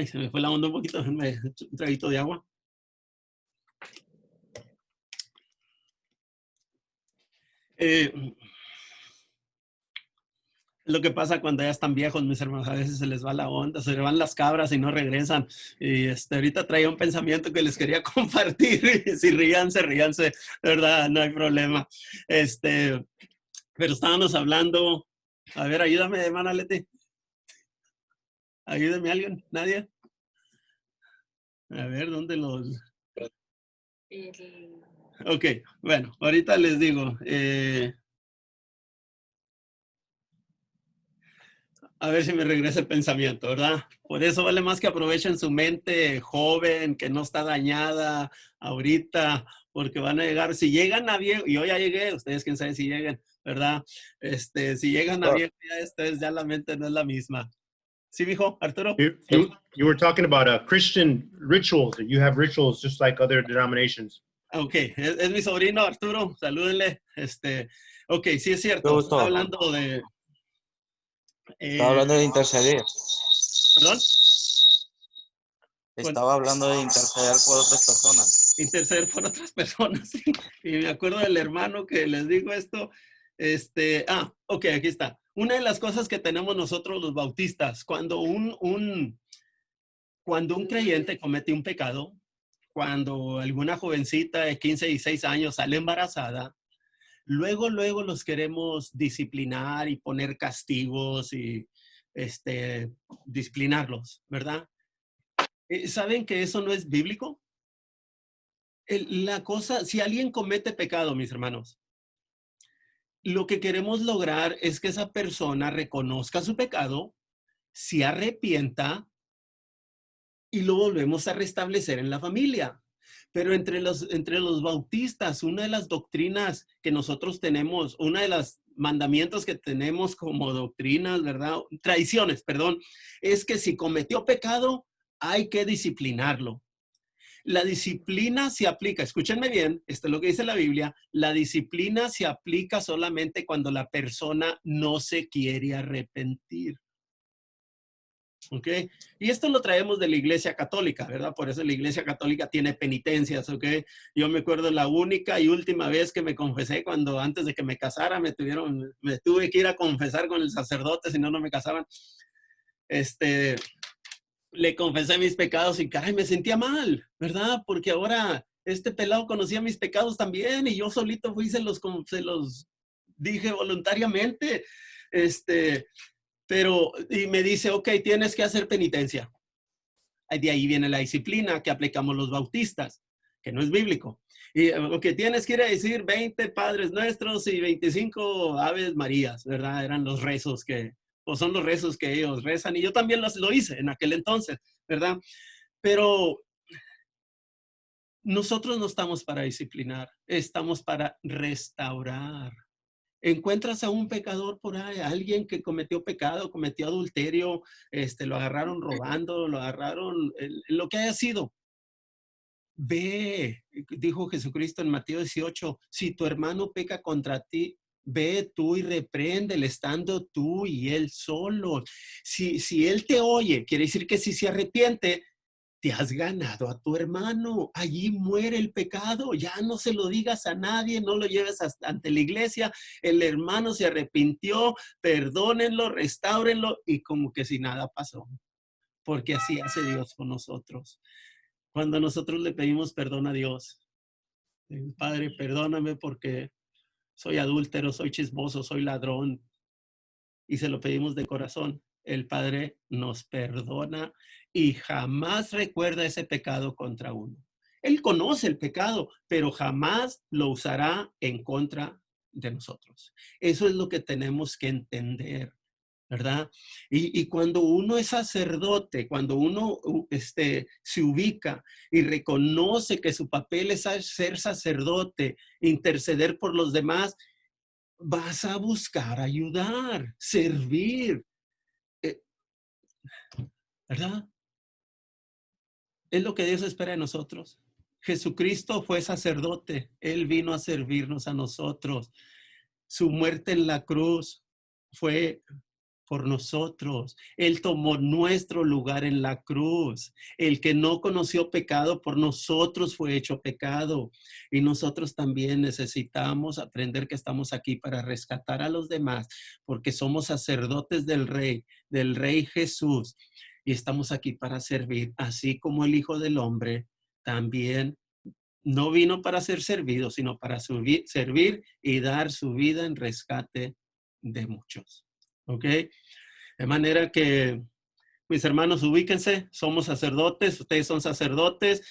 se me fue la onda un poquito, un traguito de agua. Lo que pasa cuando ya están viejos, mis hermanos, a veces se les va la onda, se les van las cabras y no regresan. Y ahorita traía un pensamiento que les quería compartir. Si ríanse, ¿verdad? No hay problema. Pero estábamos hablando. A ver, ayúdame, hermana Leti. Ayúdame alguien, nadie. A ver, ¿dónde los? Ok, bueno, ahorita les digo. A ver si me regresa el pensamiento, ¿verdad? Por eso vale más que aprovechen su mente joven, que no está dañada ahorita, porque van a llegar, si llegan a viejo, y yo ya llegué, ustedes quién sabe si lleguen, ¿verdad? Si llegan a viejo, ya la mente no es la misma. ¿Sí, mijo, Arturo? You were talking about Christian rituals. You have rituals just like other denominations. Ok, es mi sobrino Arturo, salúdenle. Ok, sí es cierto, Estaba hablando de... Estaba hablando de interceder. ¿Perdón? Estaba hablando de interceder por otras personas. interceder por otras personas. Y me acuerdo del hermano que les digo esto. Ok, aquí está. Una de las cosas que tenemos nosotros los bautistas, cuando un creyente comete un pecado, cuando alguna jovencita de 15 y 16 años sale embarazada, luego los queremos disciplinar y poner castigos y disciplinarlos, ¿verdad? ¿Saben que eso no es bíblico? La cosa, si alguien comete pecado, mis hermanos, lo que queremos lograr es que esa persona reconozca su pecado, se arrepienta y lo volvemos a restablecer en la familia. Pero entre los bautistas, una de las doctrinas que nosotros tenemos, una de los mandamientos que tenemos como doctrinas, ¿verdad? Tradiciones, perdón, es que si cometió pecado, hay que disciplinarlo. La disciplina se aplica, escúchenme bien, esto es lo que dice la Biblia, la disciplina se aplica solamente cuando la persona no se quiere arrepentir. ¿Ok? Y esto lo traemos de la Iglesia Católica, ¿verdad? Por eso la Iglesia Católica tiene penitencias, ¿ok? Yo me acuerdo la única y última vez que me confesé cuando antes de que me casara me tuve que ir a confesar con el sacerdote, si no, no me casaban. Le confesé mis pecados y caray, me sentía mal, ¿verdad? Porque ahora este pelado conocía mis pecados también y yo solito fui y se los dije voluntariamente. Y me dice, ok, tienes que hacer penitencia. De ahí viene la disciplina que aplicamos los bautistas, que no es bíblico. Y lo que tienes que ir a decir 20 Padres Nuestros y 25 Aves Marías, ¿verdad? Eran los rezos o son los rezos que ellos rezan. Y yo también lo hice en aquel entonces, ¿verdad? Pero nosotros no estamos para disciplinar, estamos para restaurar. Encuentras a un pecador por ahí, alguien que cometió pecado, cometió adulterio, lo agarraron robando, lo agarraron, lo que haya sido. Ve, dijo Jesucristo en Mateo 18, si tu hermano peca contra ti, ve tú y repréndele, estando tú y él solo. Si él te oye, quiere decir que si se arrepiente, te has ganado a tu hermano. Allí muere el pecado. Ya no se lo digas a nadie, no lo lleves ante la iglesia. El hermano se arrepintió, perdónenlo, restáurenlo y como que si nada pasó. Porque así hace Dios con nosotros. Cuando nosotros le pedimos perdón a Dios, Padre, perdóname porque soy adúltero, soy chismoso, soy ladrón, y se lo pedimos de corazón, el Padre nos perdona y jamás recuerda ese pecado contra uno. Él conoce el pecado, pero jamás lo usará en contra de nosotros. Eso es lo que tenemos que entender, ¿verdad? Y cuando uno es sacerdote, cuando uno se ubica y reconoce que su papel es ser sacerdote, interceder por los demás, vas a buscar ayudar, servir, ¿verdad? Es lo que Dios espera de nosotros. Jesucristo fue sacerdote. Él vino a servirnos a nosotros. Su muerte en la cruz fue por nosotros. Él tomó nuestro lugar en la cruz. El que no conoció pecado por nosotros fue hecho pecado. Y nosotros también necesitamos aprender que estamos aquí para rescatar a los demás, porque somos sacerdotes del Rey Jesús. Y estamos aquí para servir, así como el Hijo del Hombre también no vino para ser servido, sino para servir y dar su vida en rescate de muchos. ¿Ok? De manera que, mis hermanos, ubíquense, somos sacerdotes, ustedes son sacerdotes.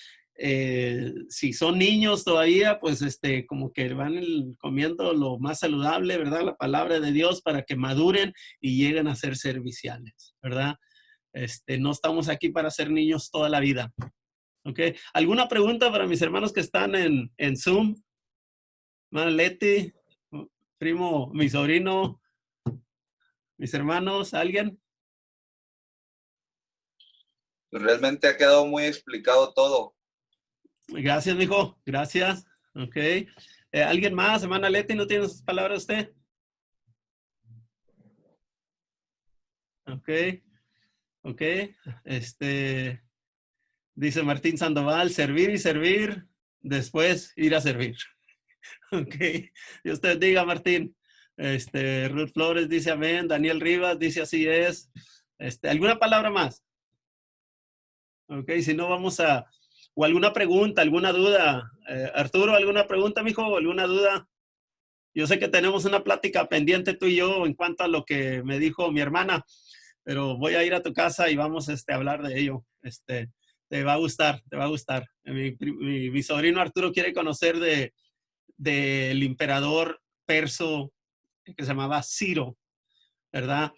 Si son niños todavía, pues como que van comiendo lo más saludable, ¿verdad? La palabra de Dios para que maduren y lleguen a ser serviciales, ¿verdad? No estamos aquí para ser niños toda la vida. ¿Ok? ¿Alguna pregunta para mis hermanos que están en Zoom? Hermana Leti, primo, mi sobrino, mis hermanos, ¿alguien? Realmente ha quedado muy explicado todo. Gracias, mijo. Gracias. Ok. ¿Alguien más? Hermana Leti, ¿no tiene sus palabras usted? Ok. Ok. Dice Martín Sandoval, servir y servir después ir a servir. Ok. Dios te bendiga, Martín. Ruth Flores dice amén. Daniel Rivas dice así es. ¿Alguna palabra más? Ok, si no vamos a... O alguna pregunta, alguna duda. Arturo, ¿alguna pregunta, mijo? ¿Alguna duda? Yo sé que tenemos una plática pendiente tú y yo en cuanto a lo que me dijo mi hermana, pero voy a ir a tu casa y vamos a hablar de ello. Te va a gustar, te va a gustar. Mi sobrino Arturo quiere conocer del emperador perso que se llamaba Ciro, ¿verdad?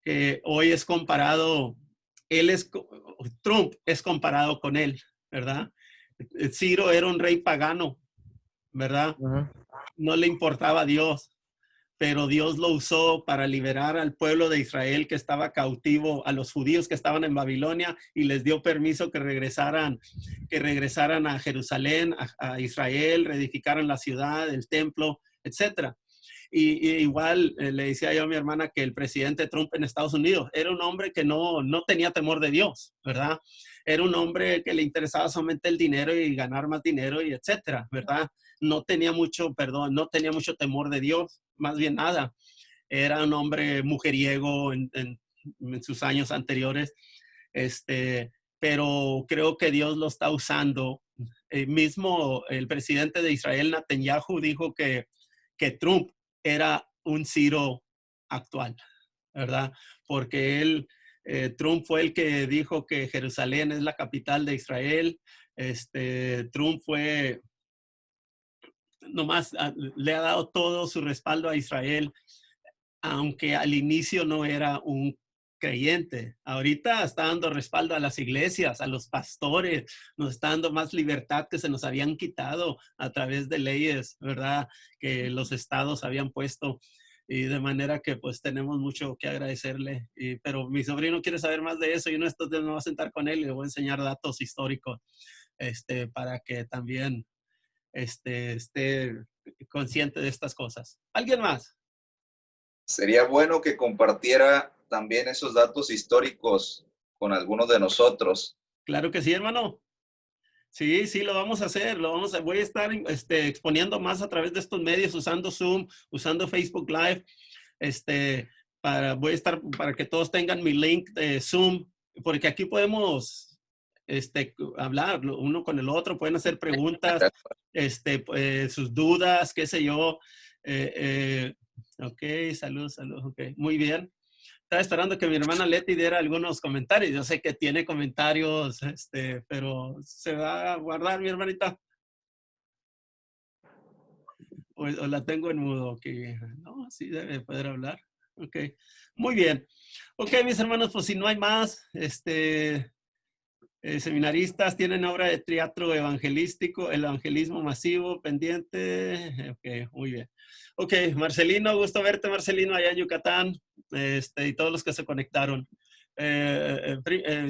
Que hoy es comparado, Trump es comparado con él, ¿verdad? Ciro era un rey pagano, ¿verdad? No le importaba a Dios, pero Dios lo usó para liberar al pueblo de Israel que estaba cautivo, a los judíos que estaban en Babilonia, y les dio permiso que regresaran a Jerusalén, a Israel, reedificaran la ciudad, el templo, etcétera. Y igual le decía yo a mi hermana que el presidente Trump en Estados Unidos era un hombre que no tenía temor de Dios, ¿verdad? Era un hombre que le interesaba solamente el dinero y ganar más dinero y etcétera, ¿verdad? No tenía mucho temor de Dios, más bien nada. Era un hombre mujeriego en sus años anteriores, pero creo que Dios lo está usando. Mismo el presidente de Israel, Netanyahu, dijo que Trump era un Ciro actual, ¿verdad? Porque Trump fue el que dijo que Jerusalén es la capital de Israel. Trump nomás le ha dado todo su respaldo a Israel, aunque al inicio no era un creyente. Ahorita está dando respaldo a las iglesias, a los pastores, nos está dando más libertad que se nos habían quitado a través de leyes, ¿verdad? Que los estados habían puesto. Y de manera que pues tenemos mucho que agradecerle. Pero mi sobrino quiere saber más de eso y uno de estos días me va a sentar con él y le voy a enseñar datos históricos para que también esté consciente de estas cosas. ¿Alguien más? Sería bueno que compartiera también esos datos históricos con algunos de nosotros. Claro que sí, hermano. Sí, lo vamos a hacer. Voy a estar exponiendo más a través de estos medios, usando Zoom, usando Facebook Live. Voy a estar para que todos tengan mi link de Zoom, porque aquí podemos hablar uno con el otro, pueden hacer preguntas, sus dudas, qué sé yo. Ok, salud, ok, muy bien. Estaba esperando que mi hermana Leti diera algunos comentarios. Yo sé que tiene comentarios, pero se va a guardar, mi hermanita. O la tengo en mudo. Okay. No, sí debe poder hablar. Ok, muy bien. Ok, mis hermanos, pues si no hay más, seminaristas tienen obra de teatro evangelístico, el evangelismo masivo pendiente. Ok, muy bien. Ok, Marcelino, gusto verte, Marcelino, allá en Yucatán, y todos los que se conectaron.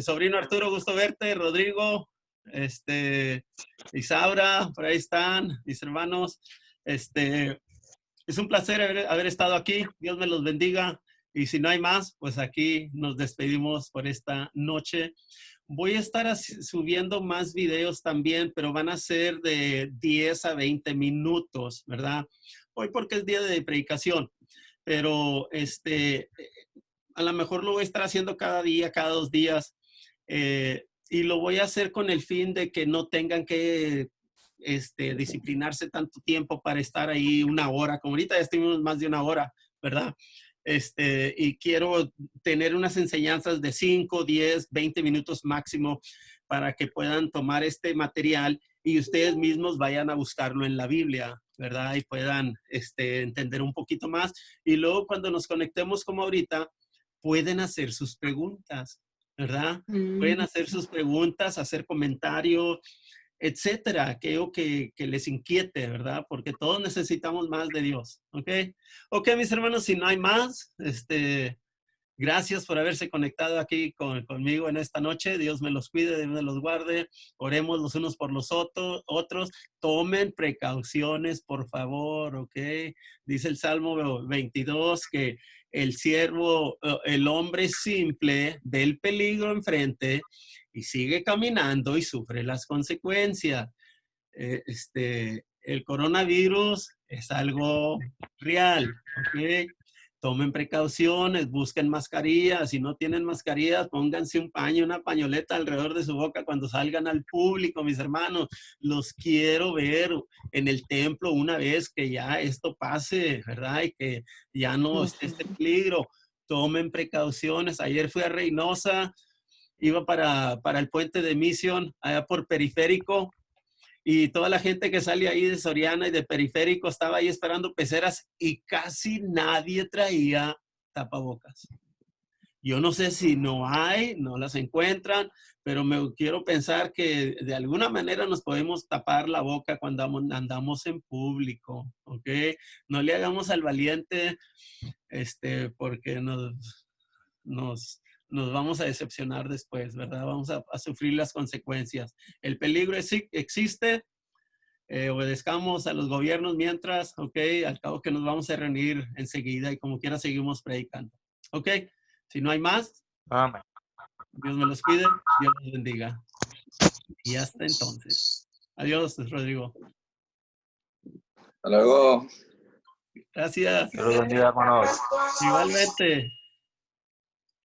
Sobrino Arturo, gusto verte. Rodrigo, Isaura, por ahí están, mis hermanos. Es un placer haber estado aquí. Dios me los bendiga. Y si no hay más, pues aquí nos despedimos por esta noche. Voy a estar subiendo más videos también, pero van a ser de 10 a 20 minutos, ¿verdad? Hoy porque es día de predicación, pero a lo mejor lo voy a estar haciendo cada día, cada 2 días, y lo voy a hacer con el fin de que no tengan que disciplinarse tanto tiempo para estar ahí 1 hora, como ahorita ya estuvimos más de 1 hora, ¿verdad? Y quiero tener unas enseñanzas de 5, 10, 20 minutos máximo para que puedan tomar este material y ustedes mismos vayan a buscarlo en la Biblia, ¿verdad? Y puedan entender un poquito más. Y luego cuando nos conectemos como ahorita, pueden hacer sus preguntas, ¿verdad? Pueden hacer sus preguntas, hacer comentarios, etcétera, aquello que les inquiete, ¿verdad? Porque todos necesitamos más de Dios, ¿ok? Ok, mis hermanos, si no hay más, gracias por haberse conectado aquí conmigo en esta noche. Dios me los cuide, Dios me los guarde. Oremos los unos por los otros. Tomen precauciones, por favor, ¿ok? Dice el Salmo 22 que el siervo, el hombre simple, ve el peligro enfrente y sigue caminando y sufre las consecuencias. el coronavirus es algo real, ¿ok? Tomen precauciones, busquen mascarillas. Si no tienen mascarillas, pónganse un paño, una pañoleta alrededor de su boca cuando salgan al público, mis hermanos. Los quiero ver en el templo una vez que ya esto pase, ¿verdad? Y que ya no esté este peligro. Tomen precauciones. Ayer fui a Reynosa, iba para el puente de Misión, allá por Periférico. Y toda la gente que sale ahí de Soriana y de Periférico estaba ahí esperando peceras y casi nadie traía tapabocas. Yo no sé si no hay, no las encuentran, pero me quiero pensar que de alguna manera nos podemos tapar la boca cuando andamos en público, ¿ok? No le hagamos al valiente, porque nos vamos a decepcionar después, ¿verdad? Vamos a sufrir las consecuencias. El peligro existe, obedezcamos a los gobiernos mientras, ¿ok? Al cabo que nos vamos a reunir enseguida y como quiera seguimos predicando, ¿ok? Si no hay más, Amén. Dios me los cuide, Dios los bendiga. Y hasta entonces. Adiós, Rodrigo. Hasta luego. Gracias. Dios los bendiga, hermanos. Igualmente.